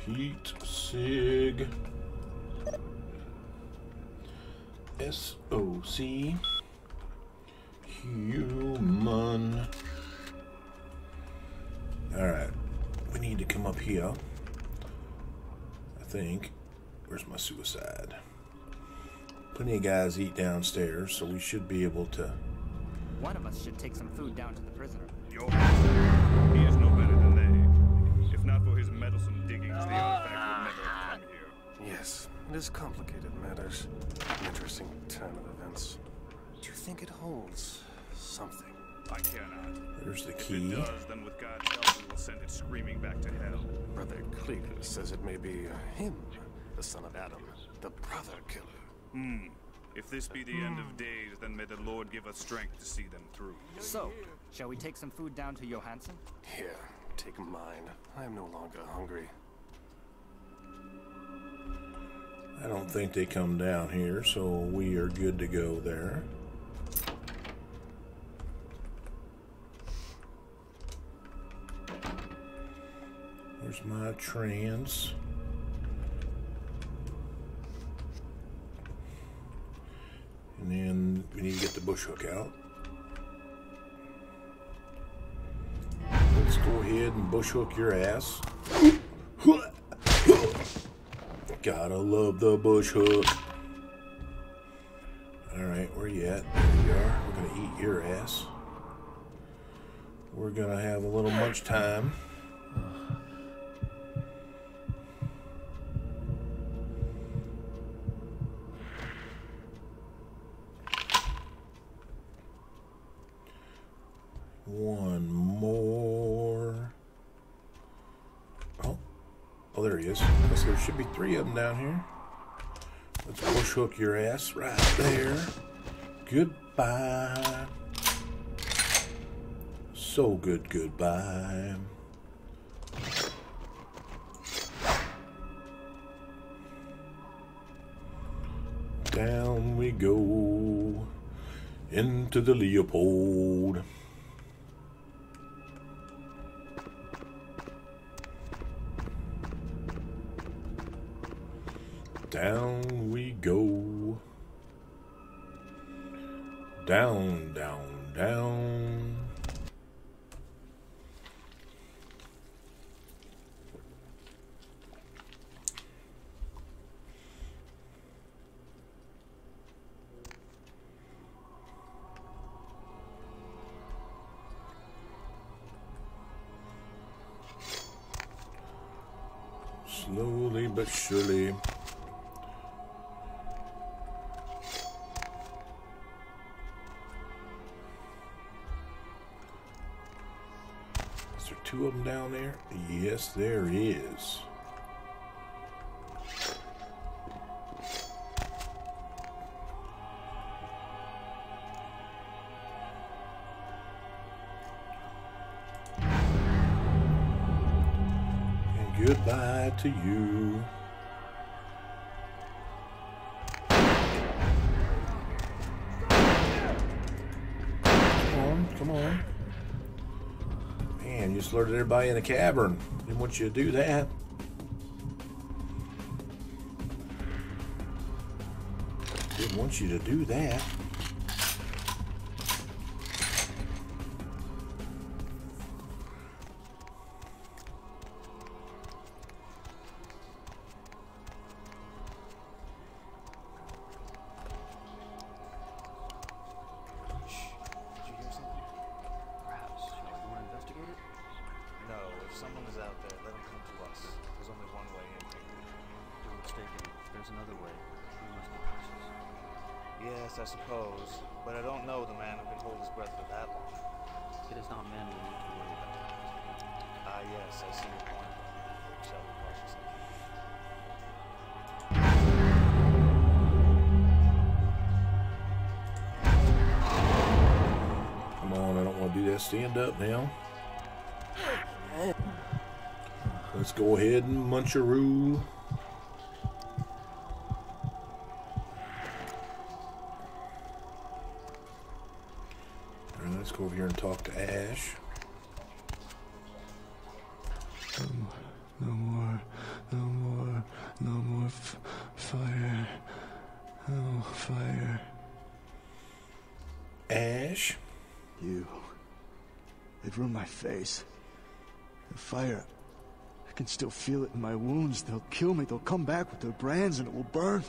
Heat sig. SOC. Human. Alright. We need to come up here. I think. Where's my suicide? Plenty of guys eat downstairs, so we should be able to... One of us should take some food down to the prisoner. He is no better than they. If not for his meddlesome diggings, the artifact would never have come here. Yes, it is complicated matters. Interesting turn of events. Do you think it holds something? I cannot. There's the If key. it does, then with God's help, we will send it screaming back to hell. Brother Cletus says it may be him, the son of Adam, the brother killer. If this be the end of days, then may the Lord give us strength to see them through. So, shall we take some food down to Johansson? Here, take mine. I am no longer hungry. I don't think they come down here, so we are good to go there. Where's my trans? And then we need to get the bush hook out. Let's go ahead and bush hook your ass. Gotta love the bush hook. Alright, where you at? There you are. We're gonna eat your ass. We're gonna have a little munch time. One more. Oh, there he is. So there should be 3 of them down here. Let's bush hook your ass right there. Goodbye. So good, goodbye. Down we go into the Leopold. Down we go. Down, down, down. Slowly but surely. Is there 2 of them down there? Yes, there is. Goodbye to you. Come on. Man, you just alerted everybody in the cavern. Didn't want you to do that. Didn't want you to do that. Yes, I suppose, but I don't know the man who can hold his breath for that long. It is not men we need to worry about. Ah, yes, I see your point. Shall we cautiously? Come on, I don't want to do that. Stand up now. Let's go ahead and muncharoo. Let's go over here and talk to Ash. No more fire. No fire. Ash? They've ruined my face. The fire, I can still feel it in my wounds. They'll kill me. They'll come back with their brands and it will burn.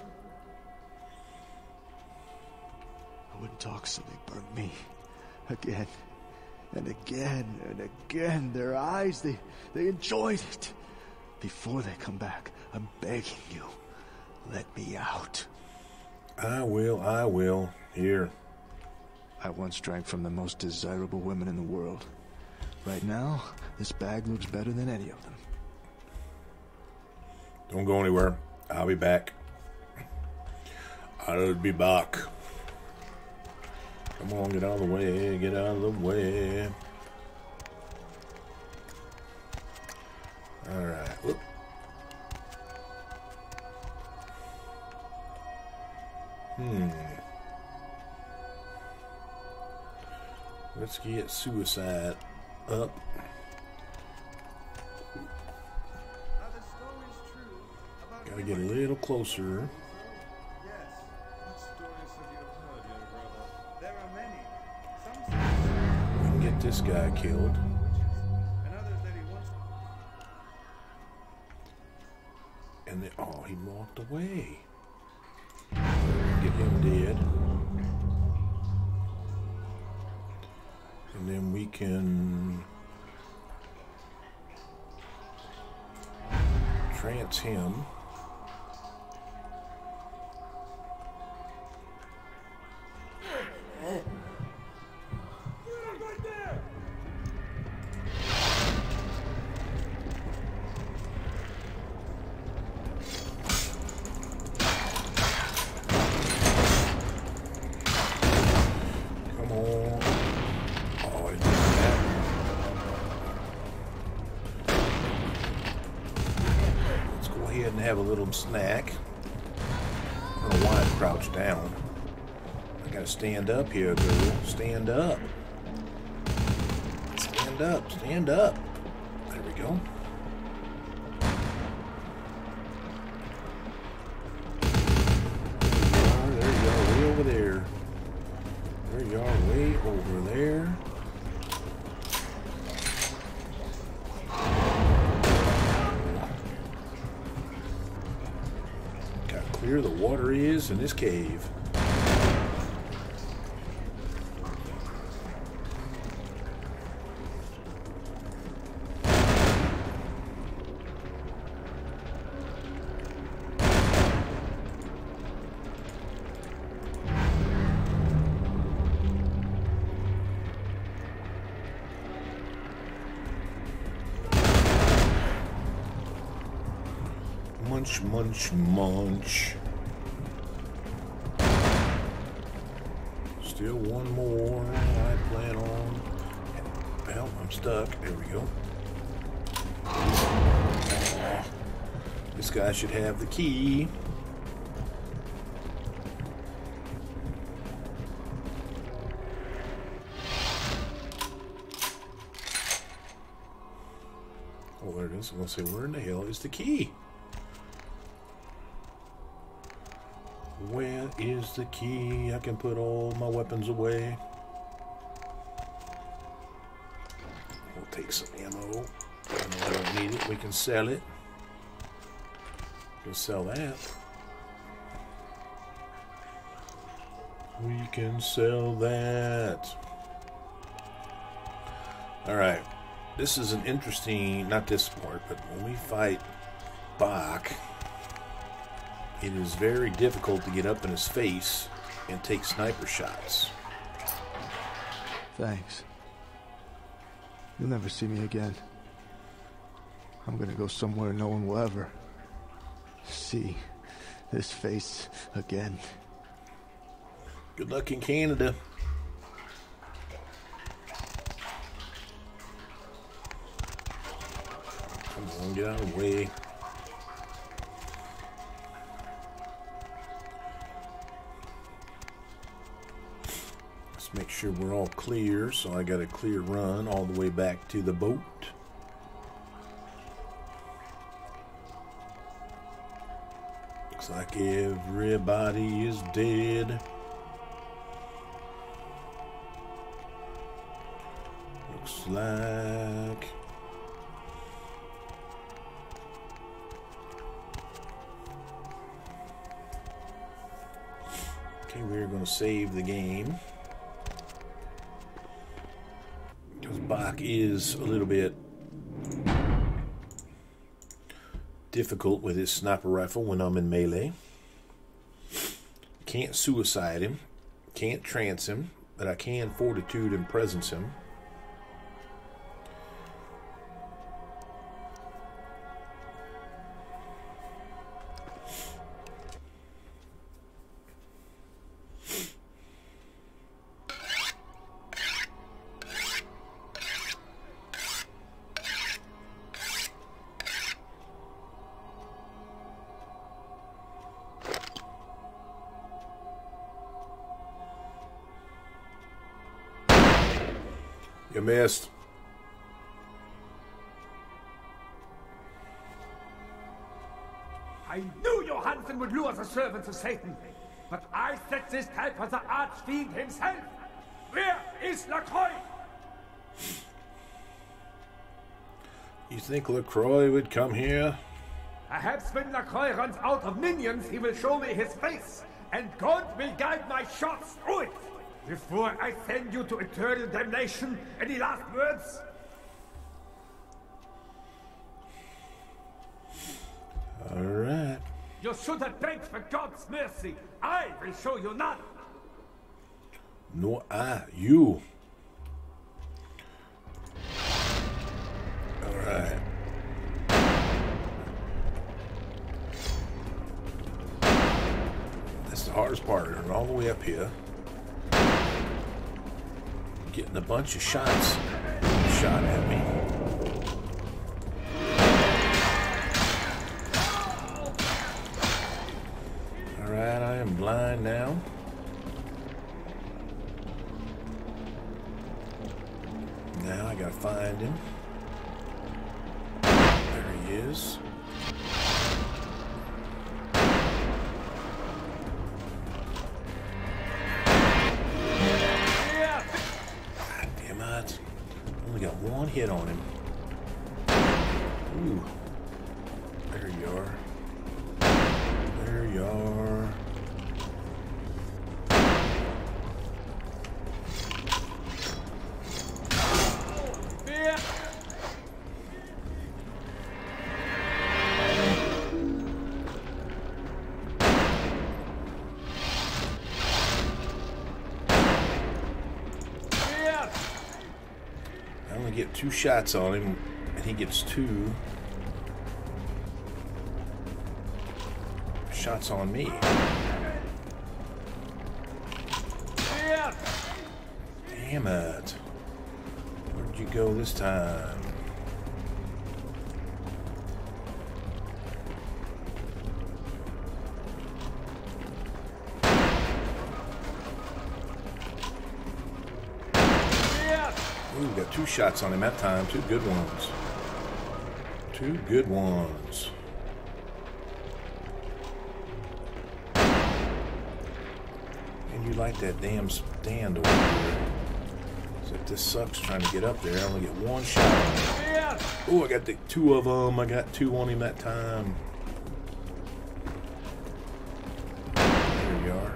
I wouldn't talk, so they burned me. Again, and again, and again. Their eyes, they enjoyed it. Before they come back, I'm begging you, let me out. I will. Here. I once drank from the most desirable women in the world. Right now, this bag looks better than any of them. Don't go anywhere. I'll be back. I'll be back. Come on, get out of the way, get out of the way. Alright, whoop. Let's get suicide up. Gotta get a little closer. this guy killed. And then, oh, he walked away. Get him dead. And then we can trance him. Have a little snack. I don't know why I crouched down. I gotta stand up here, girl. Stand up. Stand up. Stand up. There we go. There you are, way over there. There you are, way over there. Here the water is in this cave. Munch, munch, munch. Still one more I plan on. Well, I'm stuck. There we go. This guy should have the key. Oh, there it is. I'm going to say, where in the hell is the key? Where is the key? I can put all my weapons away. We'll take some ammo. I don't need it. We can sell it. We'll sell that. We can sell that. Alright. This is an interesting, not this part, but when we fight Bach, it is very difficult to get up in his face and take sniper shots. Thanks. You'll never see me again. I'm gonna go somewhere no one will ever see this face again. Good luck in Canada. Come on, get out of the way. Make sure we're all clear, so I got a clear run all the way back to the boat. Looks like everybody is dead. Looks like okay, we're going to save the game. Bach is a little bit difficult with his sniper rifle when I'm in melee. Can't suicide him, can't trance him, but I can fortitude and presence him. You missed. I knew Johansen would lure the servants of Satan, but I set this trap for the archfiend himself. Where is Lacroix? You think Lacroix would come here? Perhaps when Lacroix runs out of minions, he will show me his face, and God will guide my shots through it. Before I send you to eternal damnation, any last words? All right. You should have begged for God's mercy. I will show you none. No, you. All right. That's the hardest part. Running all the way up here. Getting a bunch of shots shot at me. Alright, I am blind now. Now I gotta find him. There he is. God damn it. Only got one hit on him. Ooh. There you are. There you are. I only get 2 shots on him, and he gets 2 shots on me. Damn it. Where'd you go this time? Ooh, got 2 shots on him that time. 2 good ones. 2 good ones. And you like that damn stand over here. Except this sucks trying to get up there. I only get 1 shot on him. Oh, I got the 2 of them. I got 2 on him that time. There you are.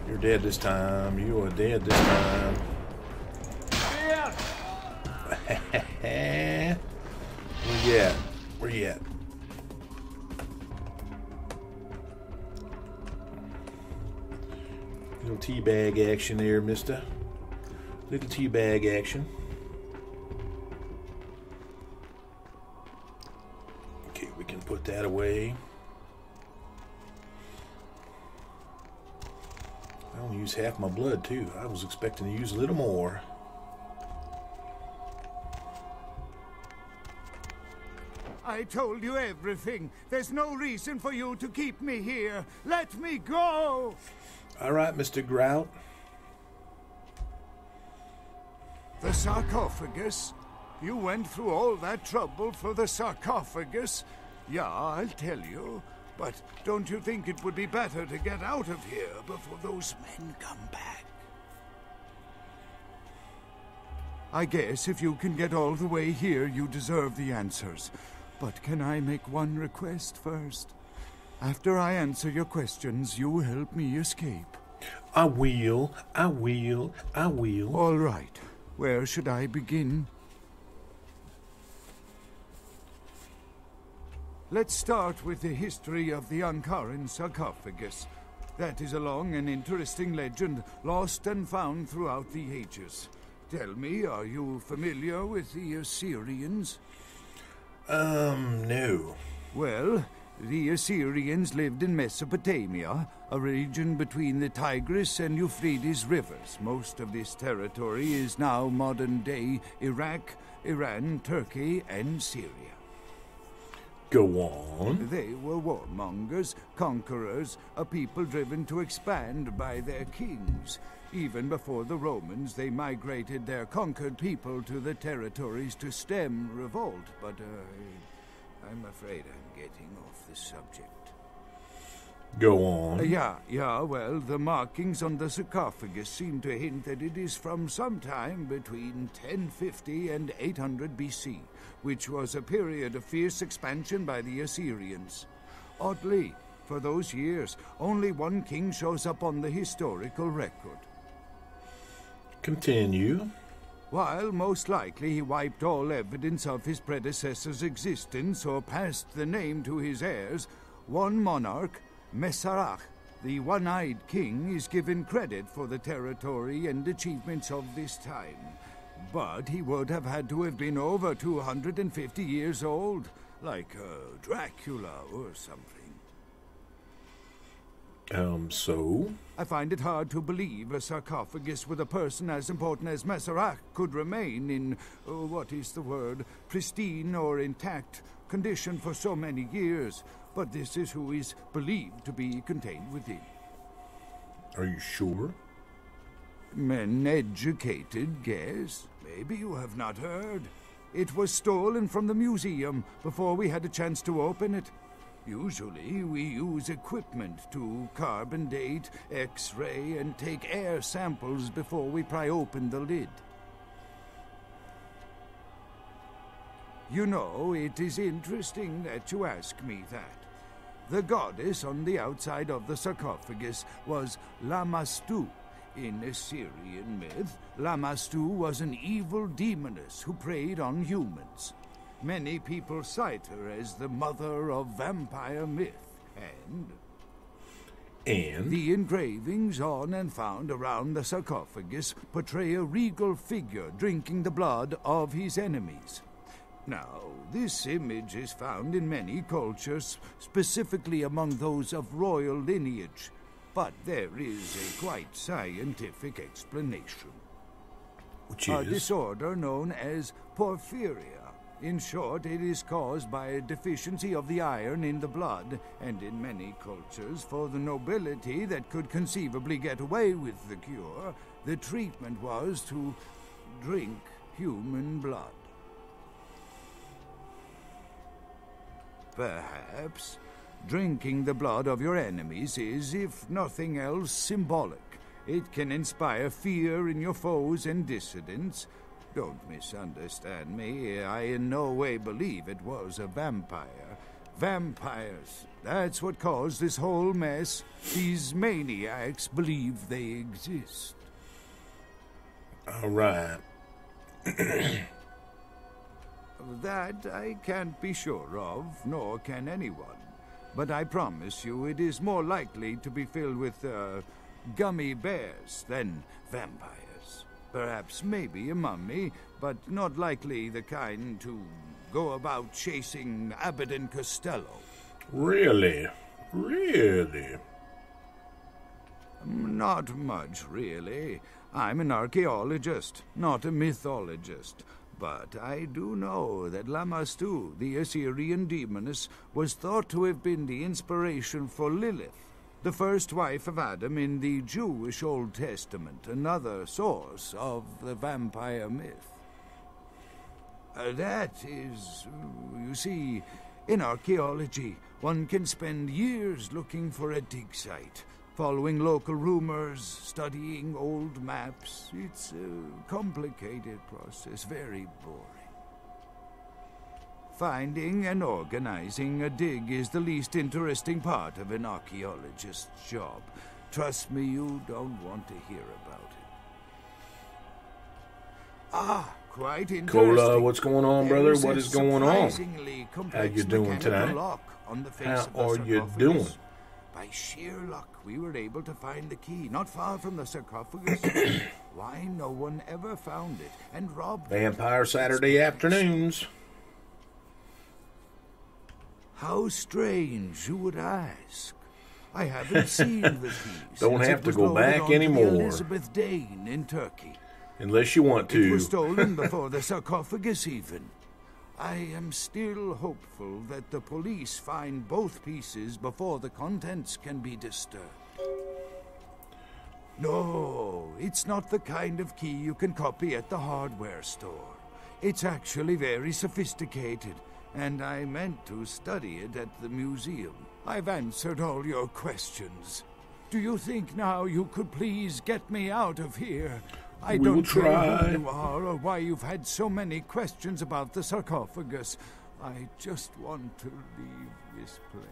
You're dead this time. You are dead this time. Where you at? Where you at? Little teabag action there, mister. Little teabag action. Okay, we can put that away. I only use half my blood, too. I was expecting to use a little more. I told you everything. There's no reason for you to keep me here. Let me go! All right, Mr. Grout. The sarcophagus? You went through all that trouble for the sarcophagus? Yeah, I'll tell you. But don't you think it would be better to get out of here before those men come back? I guess if you can get all the way here, you deserve the answers. But can I make one request first? After I answer your questions, you help me escape. I will. I will. I will. All right. Where should I begin? Let's start with the history of the Ankaran sarcophagus. That is a long and interesting legend, lost and found throughout the ages. Tell me, are you familiar with the Assyrians? No. Well, the Assyrians lived in Mesopotamia, a region between the Tigris and Euphrates rivers. Most of this territory is now modern-day Iraq, Iran, Turkey, and Syria. Go on. They were warmongers, conquerors, a people driven to expand by their kings. Even before the Romans, they migrated their conquered people to the territories to stem revolt, but I'm afraid I'm getting off the subject. Go on. Yeah, well, the markings on the sarcophagus seem to hint that it is from sometime between 1050 and 800 BC, which was a period of fierce expansion by the Assyrians. Oddly, for those years, only one king shows up on the historical record. Continue. While most likely he wiped all evidence of his predecessor's existence or passed the name to his heirs, one monarch, Mesarach, the one-eyed king, is given credit for the territory and achievements of this time. But he would have had to have been over 250 years old, like Dracula or something. So? I find it hard to believe a sarcophagus with a person as important as Mesarach could remain in, pristine or intact condition for so many years, but this is who is believed to be contained within. Are you sure? Men educated guess. Maybe you have not heard. It was stolen from the museum before we had a chance to open it. Usually, we use equipment to carbon date, X-ray, and take air samples before we pry open the lid. You know, it is interesting that you ask me that. The goddess on the outside of the sarcophagus was Lamastu. In Assyrian myth, Lamastu was an evil demoness who preyed on humans. Many people cite her as the mother of vampire myth, and the engravings on and found around the sarcophagus portray a regal figure drinking the blood of his enemies. Now, this image is found in many cultures, specifically among those of royal lineage, but there is a quite scientific explanation. Which is? A disorder known as porphyria. In short, it is caused by a deficiency of the iron in the blood, and in many cultures, for the nobility that could conceivably get away with the cure, the treatment was to drink human blood. Perhaps drinking the blood of your enemies is, if nothing else, symbolic. It can inspire fear in your foes and dissidents. Don't misunderstand me. I in no way believe it was a vampire. Vampires, that's what caused this whole mess. These maniacs believe they exist. All right. That I can't be sure of, nor can anyone. But I promise you it is more likely to be filled with, gummy bears than vampires. Perhaps maybe a mummy, but not likely the kind to go about chasing Abbott and Costello. Really? Really? Not much, really. I'm an archaeologist, not a mythologist. But I do know that Lamastu, the Assyrian demoness, was thought to have been the inspiration for Lilith, the first wife of Adam in the Jewish Old Testament, another source of the vampire myth. That is, you see, in archaeology, one can spend years looking for a dig site, following local rumors, studying old maps. It's a complicated process, very boring. Finding and organizing a dig is the least interesting part of an archaeologist's job. Trust me, you don't want to hear about it. Quite interesting. Cola, what's going on, brother? What is going on? How you doing tonight? How are you doing? By sheer luck, we were able to find the key, not far from the sarcophagus. Why no one ever found it and robbed it? Vampire Saturday afternoons. How strange, you would ask. I haven't seen the keys. Don't have to go back anymore. Elizabeth Dane in Turkey. Unless you want to. It was stolen before the sarcophagus even. I am still hopeful that the police find both pieces before the contents can be disturbed. No, it's not the kind of key you can copy at the hardware store. It's actually very sophisticated. and I meant to study it at the museum. I've answered all your questions. Do you think now you could please get me out of here? I don't know who you are or why you've had so many questions about the sarcophagus. I just want to leave this place.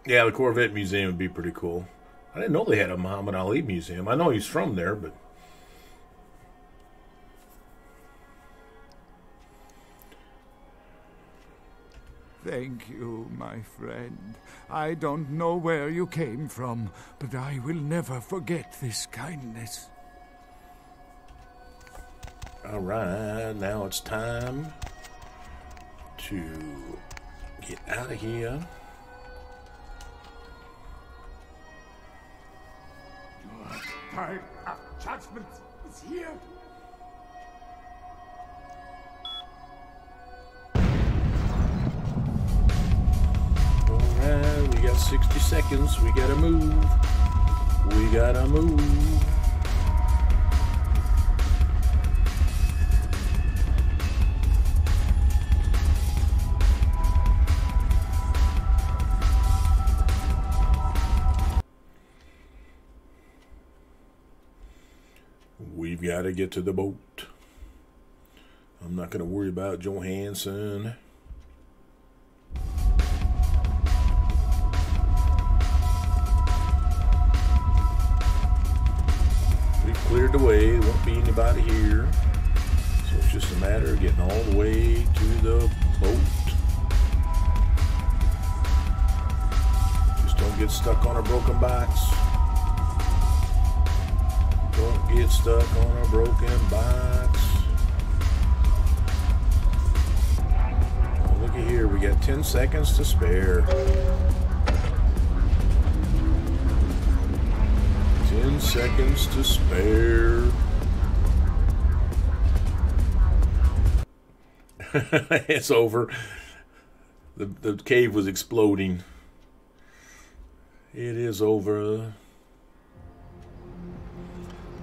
Yeah, the Corvette Museum would be pretty cool. I didn't know they had a Muhammad Ali museum. I know he's from there, but... Thank you, my friend. I don't know where you came from, but I will never forget this kindness. All right, now it's time to get out of here. Time of judgment is here. Alright, we got 60 seconds. We gotta move. We gotta move. We've got to get to the boat. I'm not going to worry about Johansson. We've cleared the way. There won't be anybody here. So it's just a matter of getting all the way to the boat. Just don't get stuck on a broken box. Don't get stuck on a broken box. Oh, look at here. We got 10 seconds to spare. 10 seconds to spare. It's over. The cave was exploding. It is over.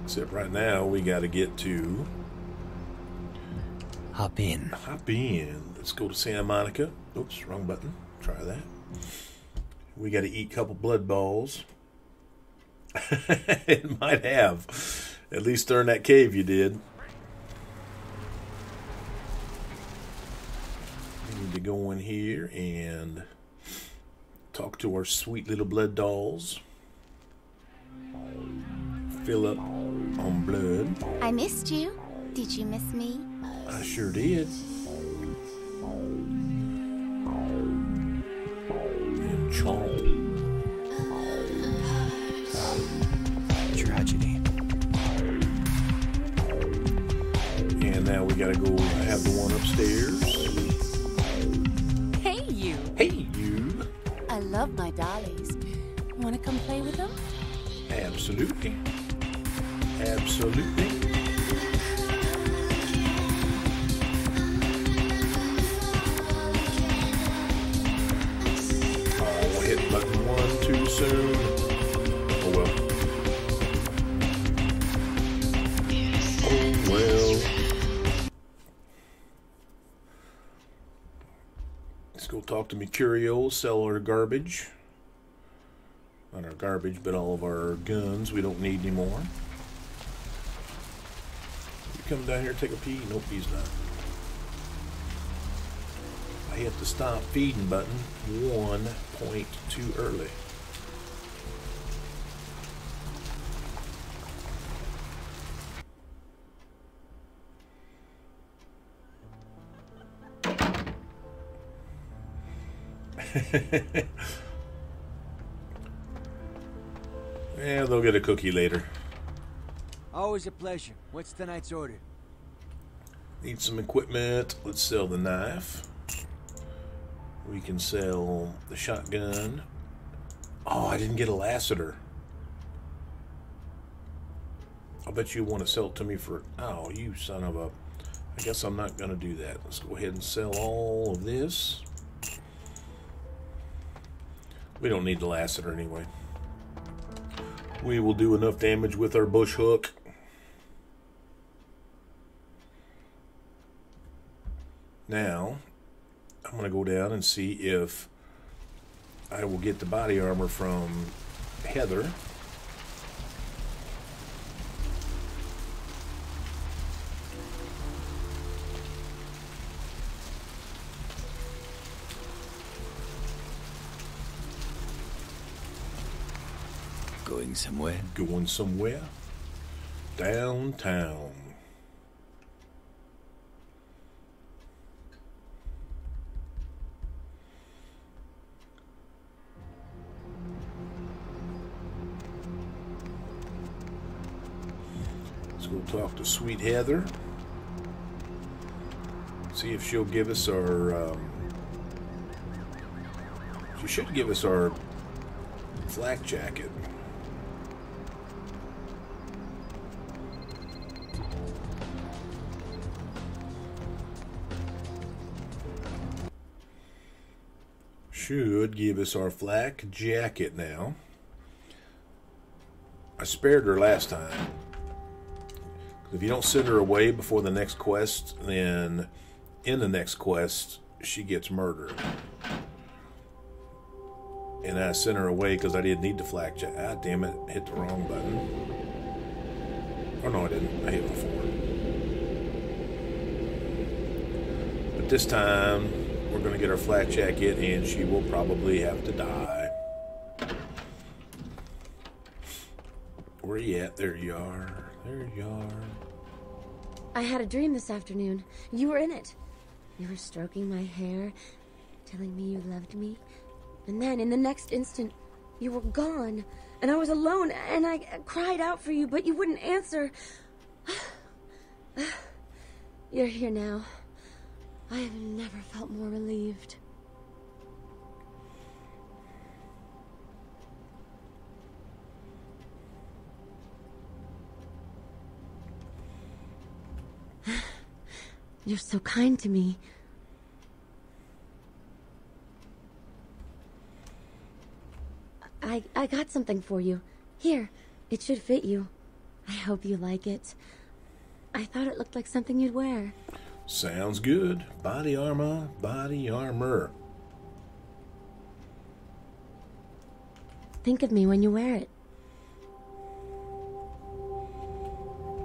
Except right now, we got to get to... Hop in. Hop in. Let's go to Santa Monica. Oops, wrong button. Try that. We got to eat a couple blood balls. It might have. At least during that cave you did. We need to go in here and talk to our sweet little blood dolls. Fill up on blood. I missed you. Did you miss me? I sure did. And chomp. Tragedy. And now we gotta go have the one upstairs. Hey, you. Hey, you. I love my dollies. Want to come play with them? Absolutely. Absolutely. Oh, hit button 1 too soon. Oh well. Oh well. Let's go talk to Mercurio, sell our garbage. Not our garbage, but all of our guns we don't need anymore. You come down here and take a pee? Nope, he's not. I hit the stop feeding button 1 point too early. Yeah, they'll get a cookie later. Always a pleasure. What's tonight's order? Need some equipment. Let's sell the knife. We can sell the shotgun. Oh, I didn't get a lassiter. I bet you want to sell it to me for... Oh, you son of a... I guess I'm not going to do that. Let's go ahead and sell all of this. We don't need the lassiter anyway. We will do enough damage with our bush hook. Now, I'm going to go down and see if I will get the body armor from Heather. Going somewhere? Going somewhere? Downtown. Let's go talk to Sweet Heather. See if she'll give us our... she should give us our flak jacket. Should give us our flak jacket now. I spared her last time. If you don't send her away before the next quest, then in the next quest, she gets murdered. And I sent her away because I didn't need the flak jacket. Ah, damn it. Hit the wrong button. Oh, no, I didn't. I hit it before. But this time, we're going to get our flak jacket, and she will probably have to die. Where are you at? There you are. There you are. I had a dream this afternoon. You were in it. You were stroking my hair, telling me you loved me. And then, in the next instant, you were gone. And I was alone, and I cried out for you, but you wouldn't answer. You're here now. I have never felt more relieved. You're so kind to me. I got something for you. Here, it should fit you. I hope you like it. I thought it looked like something you'd wear. Sounds good. Body armor, body armor. Think of me when you wear it.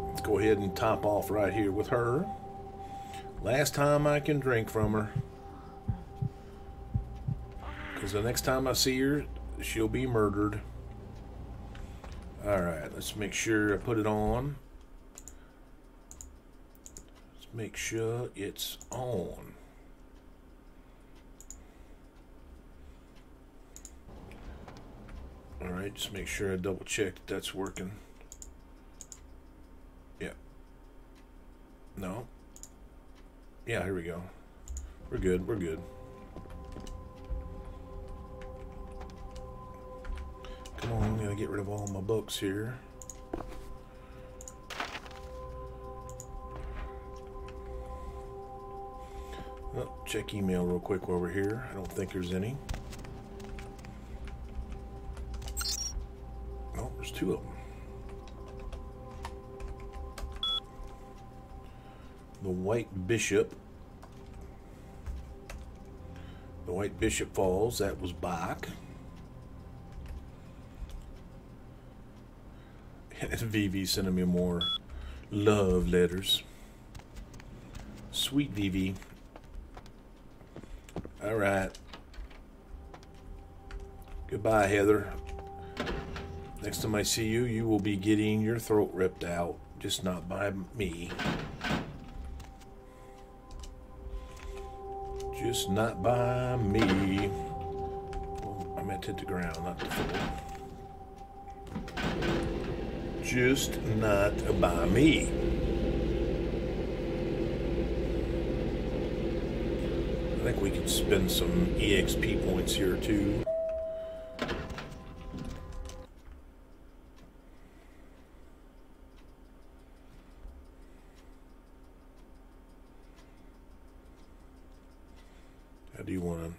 Let's go ahead and top off right here with her. Last time I can drink from her. Because the next time I see her, she'll be murdered. Alright, let's make sure I put it on. Let's make sure it's on. Alright, just make sure I double check that that's working. Yeah. No. Yeah, here we go. We're good, we're good. Come on, gotta get rid of all my books here. Oh, check email real quick while we're here. I don't think there's any. Oh, there's two of them. The White Bishop. The White Bishop Falls, that was Bach. And Vivi sending me more love letters. Sweet Vivi. Alright. Goodbye, Heather. Next time I see you, you will be getting your throat ripped out. Just not by me. Just not by me. Well, I meant to hit the ground, not the floor. Just not by me. I think we could spend some EXP points here too. I do want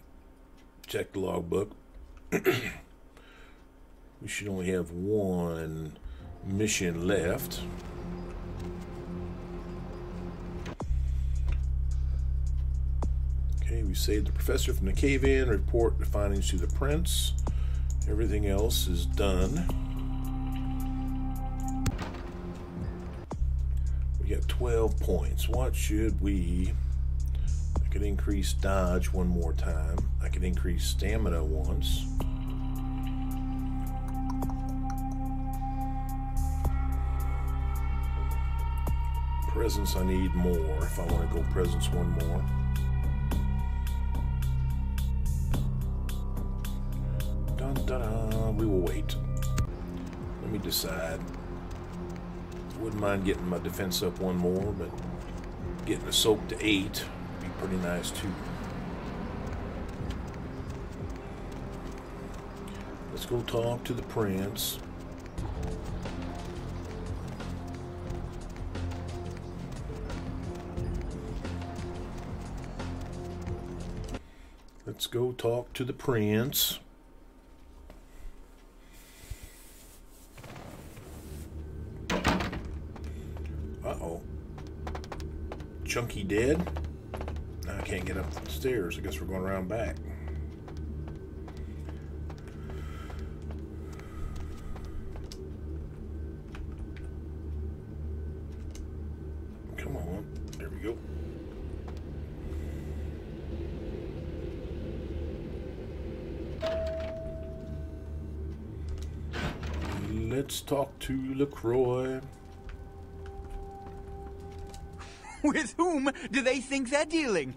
to check the logbook. We should only have one mission left. Okay, we saved the professor from the cave-in. Report the findings to the prince. Everything else is done. We got 12 points. What should we... I could increase dodge one more time. I could increase stamina once. Presence, I need more if I want to go presence one more. Dun, dun, dun. We will wait. Let me decide. Wouldn't mind getting my defense up one more, but getting the soak to 8 would be pretty nice too. Let's go talk to the prince. Let's go talk to the prince. Uh-oh. Chunky dead? Now I can't get up the stairs. I guess we're going around back. Come on. There we go. Let's talk to Lacroix. With whom do they think they're dealing?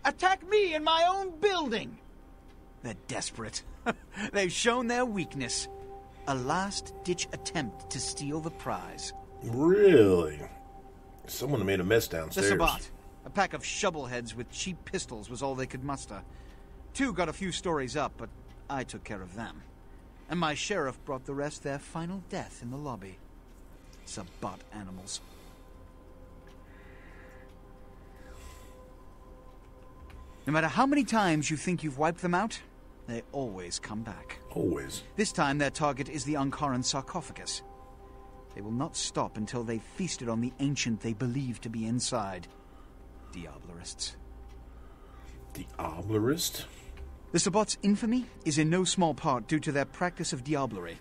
Attack me in my own building! They're desperate. They've shown their weakness. A last-ditch attempt to steal the prize. Really? Someone made a mess downstairs. The Sabbat. A pack of shovelheads with cheap pistols was all they could muster. 2 got a few stories up, but I took care of them. And my sheriff brought the rest their final death in the lobby. Sabbat animals. No matter how many times you think you've wiped them out, they always come back. Always. This time their target is the Ankaran sarcophagus. They will not stop until they've feasted on the ancient they believe to be inside. Diablerists. Diablerist? The Sabbat's infamy is in no small part due to their practice of diablerie.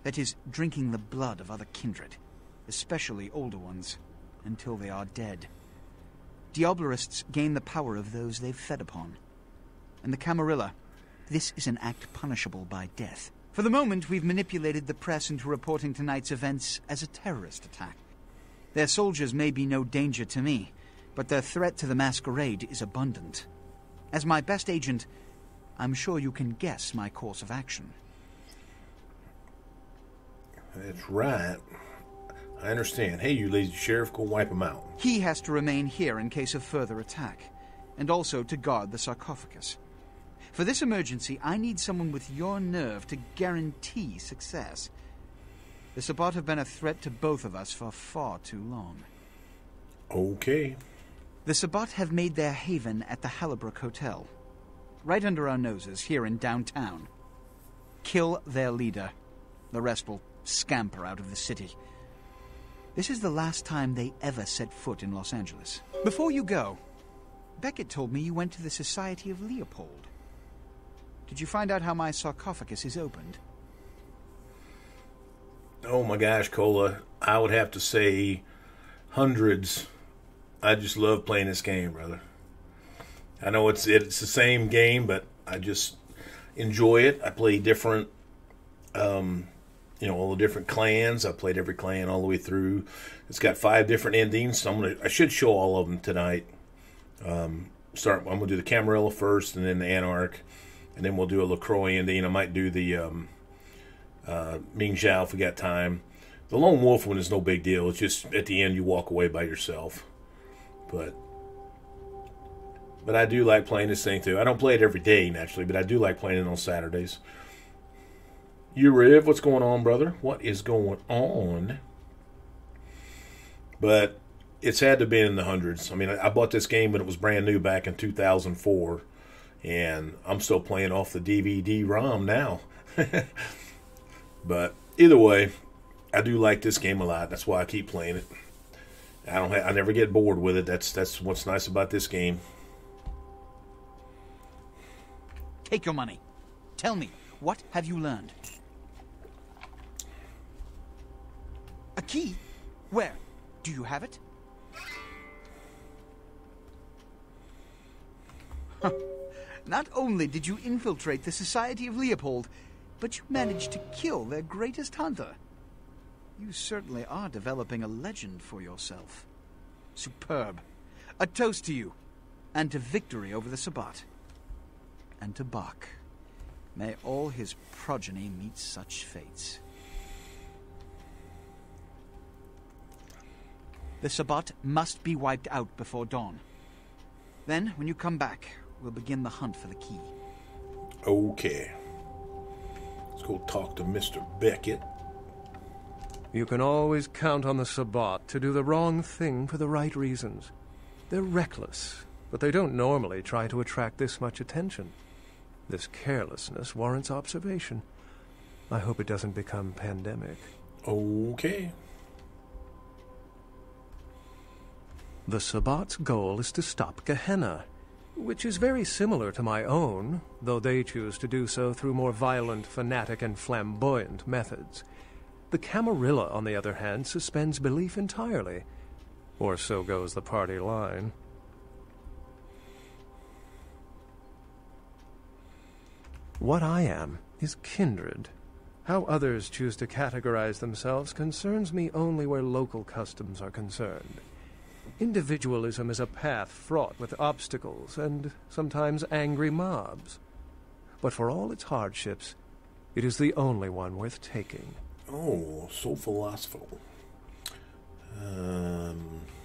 That is, drinking the blood of other kindred, especially older ones, until they are dead. Diablerists gain the power of those they've fed upon. And the Camarilla, this is an act punishable by death. For the moment, we've manipulated the press into reporting tonight's events as a terrorist attack. Their soldiers may be no danger to me, but their threat to the masquerade is abundant. As my best agent, I'm sure you can guess my course of action. That's right. I understand. Hey, you lazy sheriff, go wipe them out. He has to remain here in case of further attack, and also to guard the sarcophagus. For this emergency, I need someone with your nerve to guarantee success. The Sabbat have been a threat to both of us for far too long. Okay. The Sabbat have made their haven at the Hallibrook Hotel, right under our noses here in downtown. Kill their leader. The rest will scamper out of the city. This is the last time they ever set foot in Los Angeles. Before you go, Beckett told me you went to the Society of Leopold. Did you find out how my sarcophagus is opened? Oh my gosh, Cola. I would have to say hundreds. I just love playing this game, brother. I know it's the same game, but I just enjoy it. I play different, all the different clans. I played every clan all the way through. It's got 5 different endings, so I should show all of them tonight. I'm gonna do the Camarilla first, and then the Anarch, and then we'll do a Lacroix ending. I might do the Ming Zhao if we got time. The Lone Wolf one is no big deal. It's just at the end you walk away by yourself. But I do like playing this thing too. I don't play it every day naturally, but I do like playing it on Saturdays. You Riv, what's going on, brother? What is going on? But it's had to be in the hundreds. I mean, I bought this game when it was brand new back in 2004, and I'm still playing off the DVD-ROM now. But either way, I do like this game a lot. That's why I keep playing it. I never get bored with it. That's what's nice about this game. take your money. Tell me, what have you learned? A key? Where? Do you have it? Not only did you infiltrate the Society of Leopold, but you managed to kill their greatest hunter. You certainly are developing a legend for yourself. Superb. A toast to you, and to victory over the Sabbat. And to Bach. May all his progeny meet such fates. The Sabbat must be wiped out before dawn. Then, when you come back, we'll begin the hunt for the key. Okay. Let's go talk to Mr. Beckett. You can always count on the Sabbat to do the wrong thing for the right reasons. They're reckless, but they don't normally try to attract this much attention. This carelessness warrants observation. I hope it doesn't become pandemic. Okay. The Sabbat's goal is to stop Gehenna, which is very similar to my own, though they choose to do so through more violent, fanatic, and flamboyant methods. The Camarilla, on the other hand, suspends belief entirely. Or so goes the party line. What I am is kindred. How others choose to categorize themselves concerns me only where local customs are concerned. Individualism is a path fraught with obstacles and sometimes angry mobs. But for all its hardships, it is the only one worth taking. Oh, so philosophical.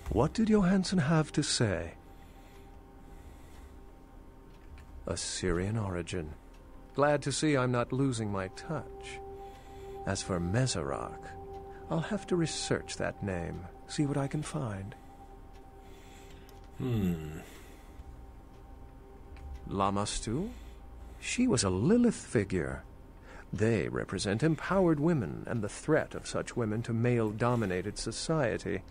What did Johansson have to say? Assyrian origin. Glad to see I'm not losing my touch. As for Mezerak, I'll have to research that name, see what I can find. Lamastu? She was a Lilith figure. They represent empowered women and the threat of such women to male-dominated society.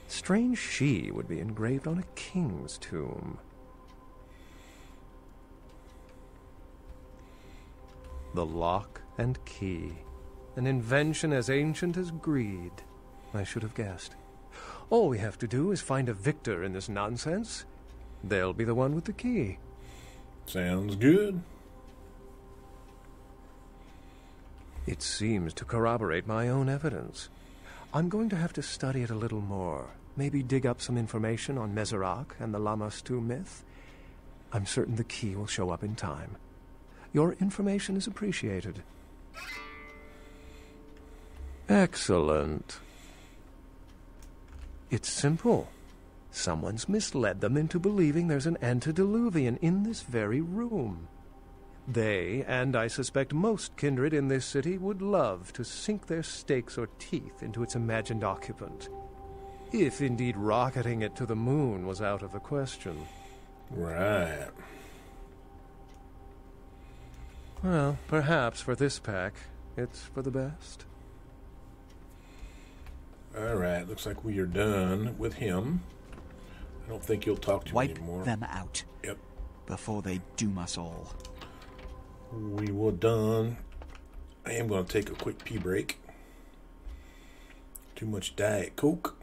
Strange she would be engraved on a king's tomb. The lock and key. An invention as ancient as greed. I should have guessed. All we have to do is find a victor in this nonsense. They'll be the one with the key. Sounds good. It seems to corroborate my own evidence. I'm going to have to study it a little more. Maybe dig up some information on Mezerak and the Lamastu myth. I'm certain the key will show up in time. Your information is appreciated. Excellent. It's simple. Someone's misled them into believing there's an antediluvian in this very room. They, and I suspect most kindred in this city, would love to sink their stakes or teeth into its imagined occupant. If indeed rocketing it to the moon was out of the question. Right. Well, perhaps for this pack, it's for the best. Alright, looks like we are done with him. I don't think he'll talk to me anymore. Wipe them out. Yep. Before they doom us all. We were done. I am going to take a quick pee break. Too much Diet Coke.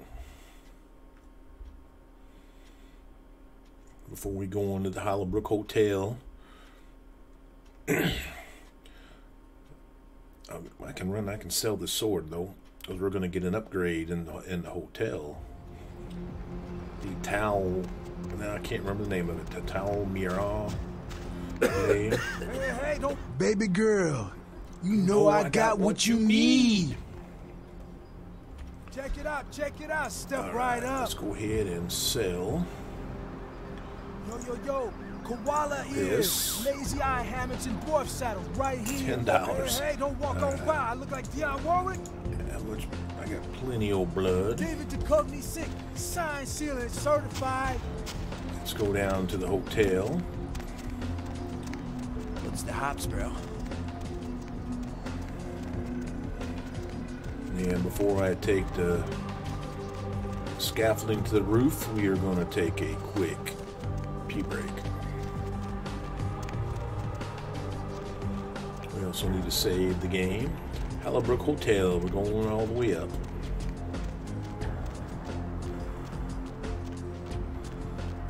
Before we go on to the Hollowbrook Hotel. I can sell this sword though, because we're going to get an upgrade in the hotel. The Tau, I can't remember the name of it. The Tau Mira. Hey, don't, baby girl. You know I got what you need. Check it out. Step right up. Let's go ahead and sell. Yo. Koala ears, lazy eye hammocks, and dwarf saddles right here. $10. Hey, don't walk on by. I look like Dionne Warwick. Yeah, which I got plenty of blood. David Duchovny sick. Signed, sealed, and certified. Let's go down to the hotel. What's the hops, bro? And before I take the scaffolding to the roof, we are going to take a quick pee break. We also need to save the game. Hallibrook Hotel, we're going all the way up.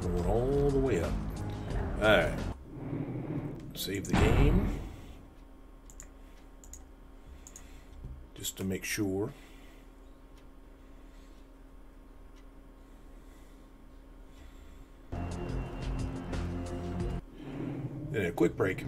Going all the way up. Alright. Save the game. Just to make sure. And a quick break.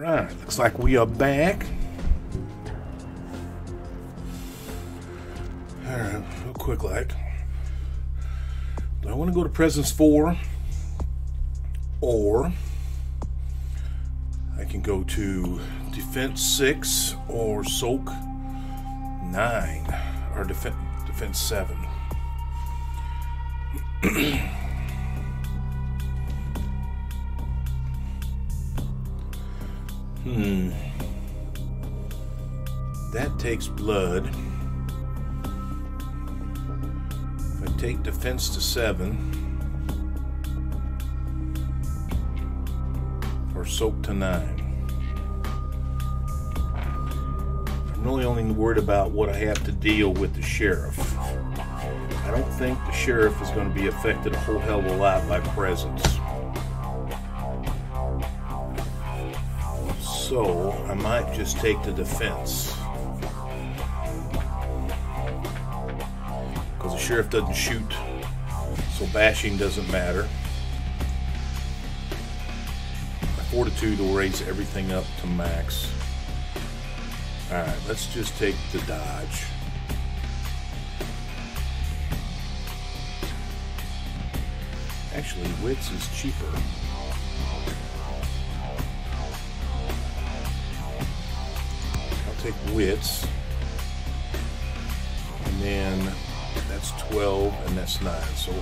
Alright, looks like we are back. Alright, real quick like. Do I want to go to Presence 4? Or I can go to Defense 6 or Soak 9 or Defense 7. That takes blood. If I take Defense to 7 or Soak to 9. I'm really only worried about what I have to deal with the sheriff. I don't think the sheriff is going to be affected a whole hell of a lot by presence. So I might just take the defense. Because the sheriff doesn't shoot, so bashing doesn't matter. My fortitude will raise everything up to max. Alright, let's just take the dodge. Actually, wits is cheaper. I'll take wits. And then that's 12 and that's 9. So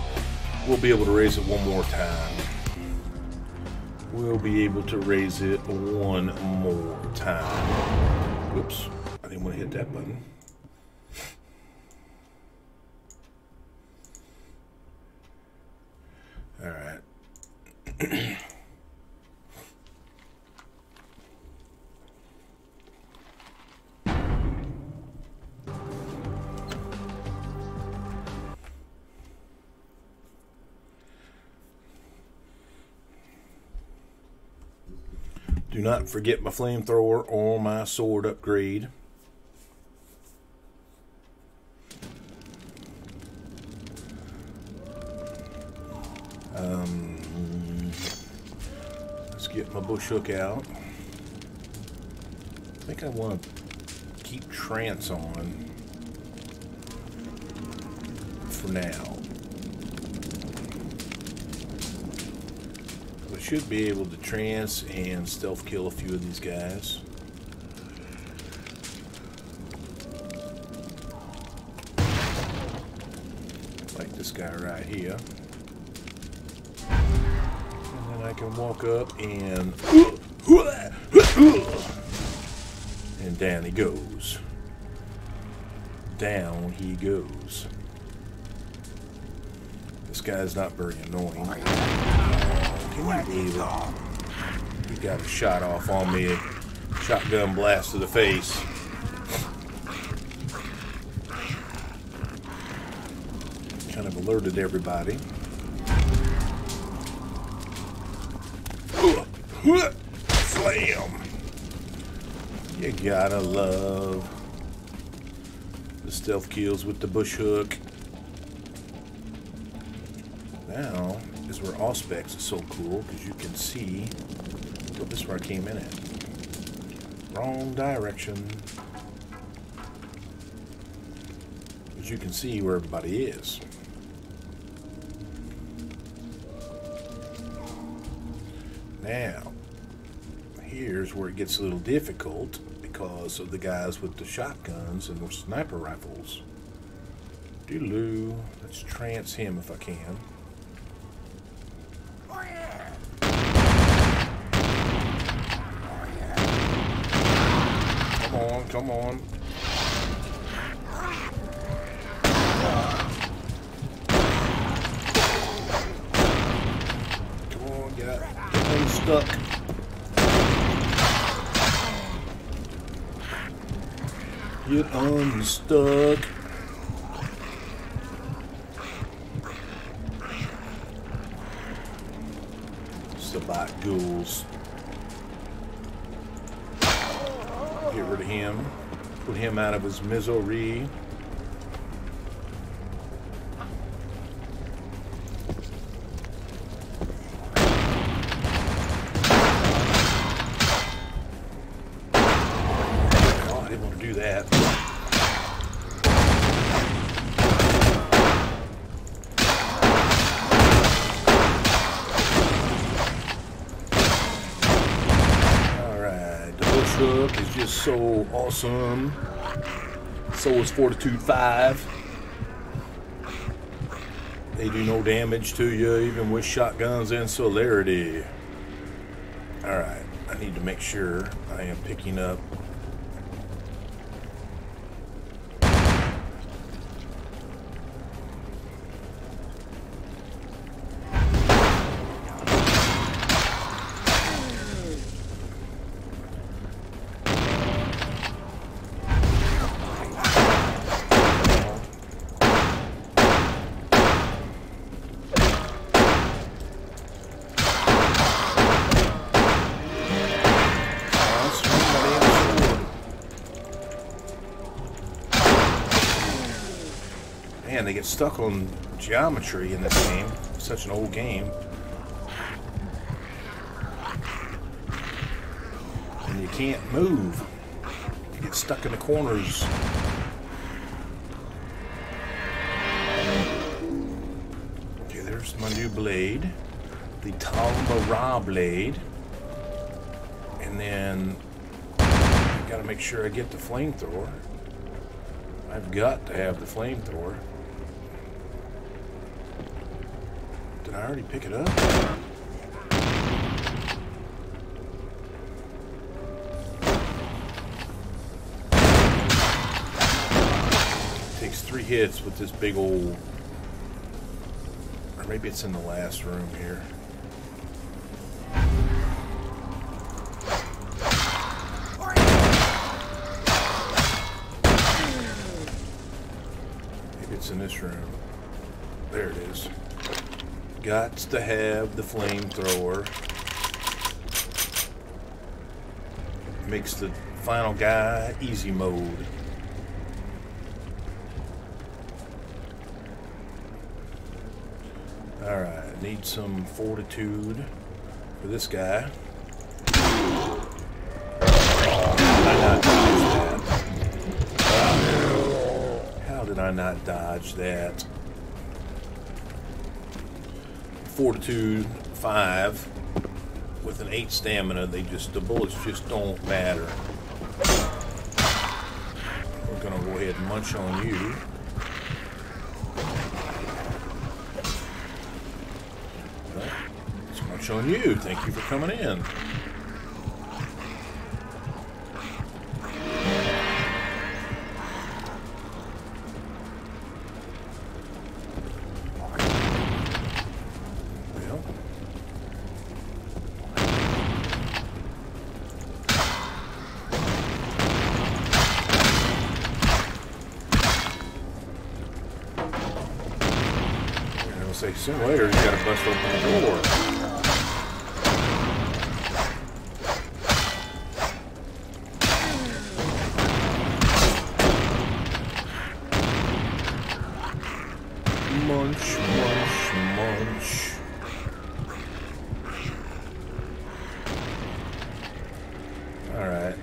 we'll be able to raise it one more time. We'll be able to raise it one more time. Whoops, I didn't want to hit that button. All right. Do not forget my flamethrower or my sword upgrade. Let's get my bush hook out. I think I want to keep trance on for now. I should be able to trance and stealth kill a few of these guys. Like this guy right here. And then I can walk up and down he goes. Down he goes. This guy's not very annoying. Can you believe it? He got a shot off on me. Shotgun blast to the face. Kind of alerted everybody. Slam! You gotta love the stealth kills with the bush hook. Now is where Auspex is so cool because you can see. Oh, this is where I came in at. Wrong direction. As you can see where everybody is. Now, here's where it gets a little difficult because of the guys with the shotguns and the sniper rifles. Doodaloo. Let's trance him if I can. Come on. Come on, get unstuck. Get unstuck. Sabat ghouls. Get rid of him. Put him out of his misery. truck is just so awesome. So is Fortitude 5. They do no damage to you, even with shotguns and celerity. Alright, I need to make sure I am picking up. Man, they get stuck on geometry in this game. It's such an old game. And you can't move. You get stuck in the corners. Okay, there's my new blade. The Camarilla blade. And then I gotta make sure I get the flamethrower. I've got to have the flamethrower. Did I already pick it up? It takes 3 hits with this big old... Or maybe it's in the last room here. Maybe it's in this room. There it is. Gots to have the flamethrower. Makes the final guy easy mode. Alright, I need some fortitude for this guy. How did I not dodge that? Fortitude 5 with an 8 stamina, the bullets just don't matter. We're gonna go ahead and munch on you. Well, let's munch on you. Thank you for coming in. Say sooner or later, you gotta bust open the door. Munch, munch, munch. Alright.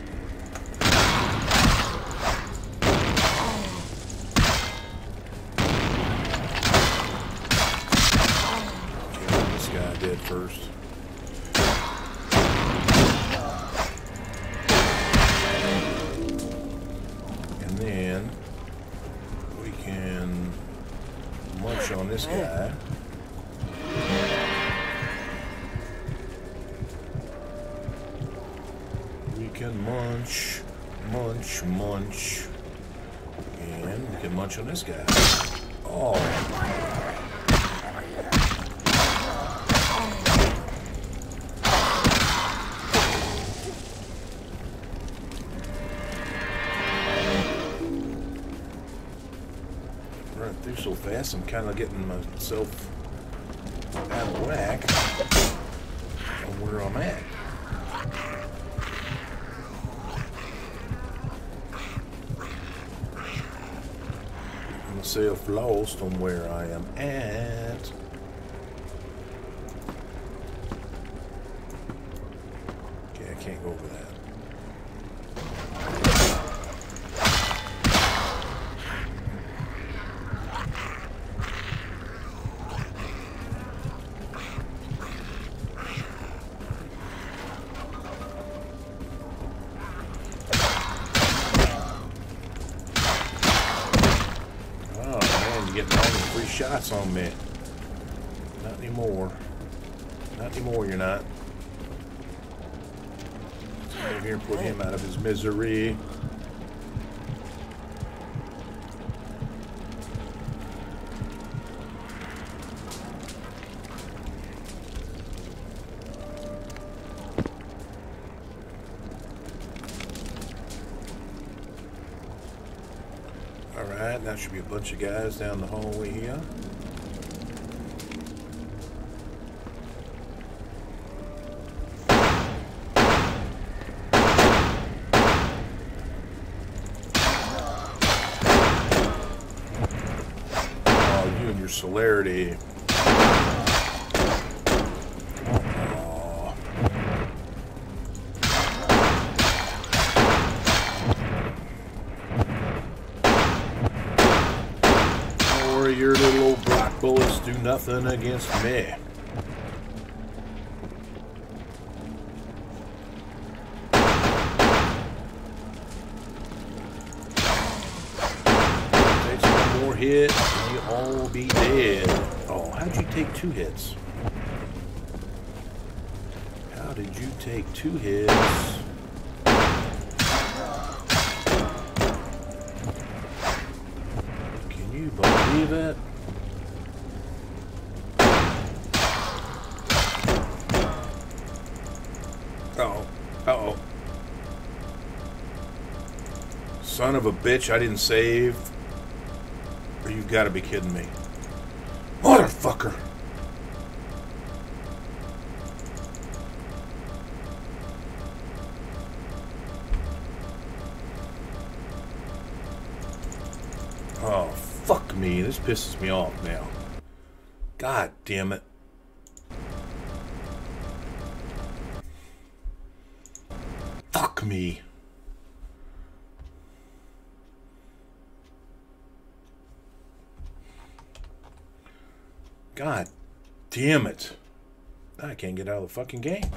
Dead first. And then we can munch on this guy. We can munch, munch, munch. And we can munch on this guy. Oh. Through so fast, I'm kind of getting myself out of whack on where I'm at. I'm myself lost on where I am at. Okay, I can't go over that. shots on me. Not anymore. Not anymore, you're not. Let's go over here and put him out of his misery. Alright, now should be a bunch of guys down the hallway here. Oh, you and your celerity. Your little old black bullets do nothing against me. Takes one more hit, and you all be dead. Oh, how'd you take 2 hits? How did you take 2 hits? You believe it? Uh-oh. Uh-oh. Son of a bitch, I didn't save. Or you've got to be kidding me. Motherfucker! Oh, fuck me. This pisses me off now. God damn it. Fuck me. God damn it. I can't get out of the fucking game.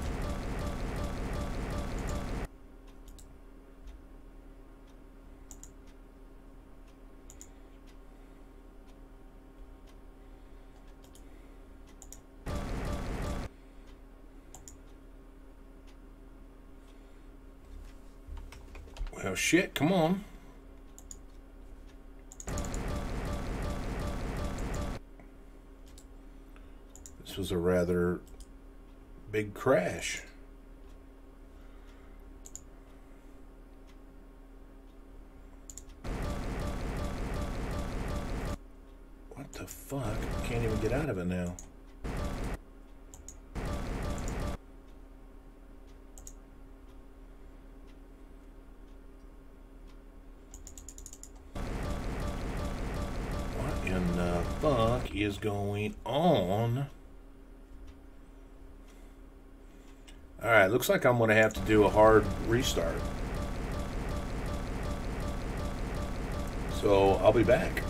Well, shit, come on. This was a rather big crash. What the fuck? I can't even get out of it now. In the fuck is going on? Alright, looks like I'm going to have to do a hard restart. So, I'll be back.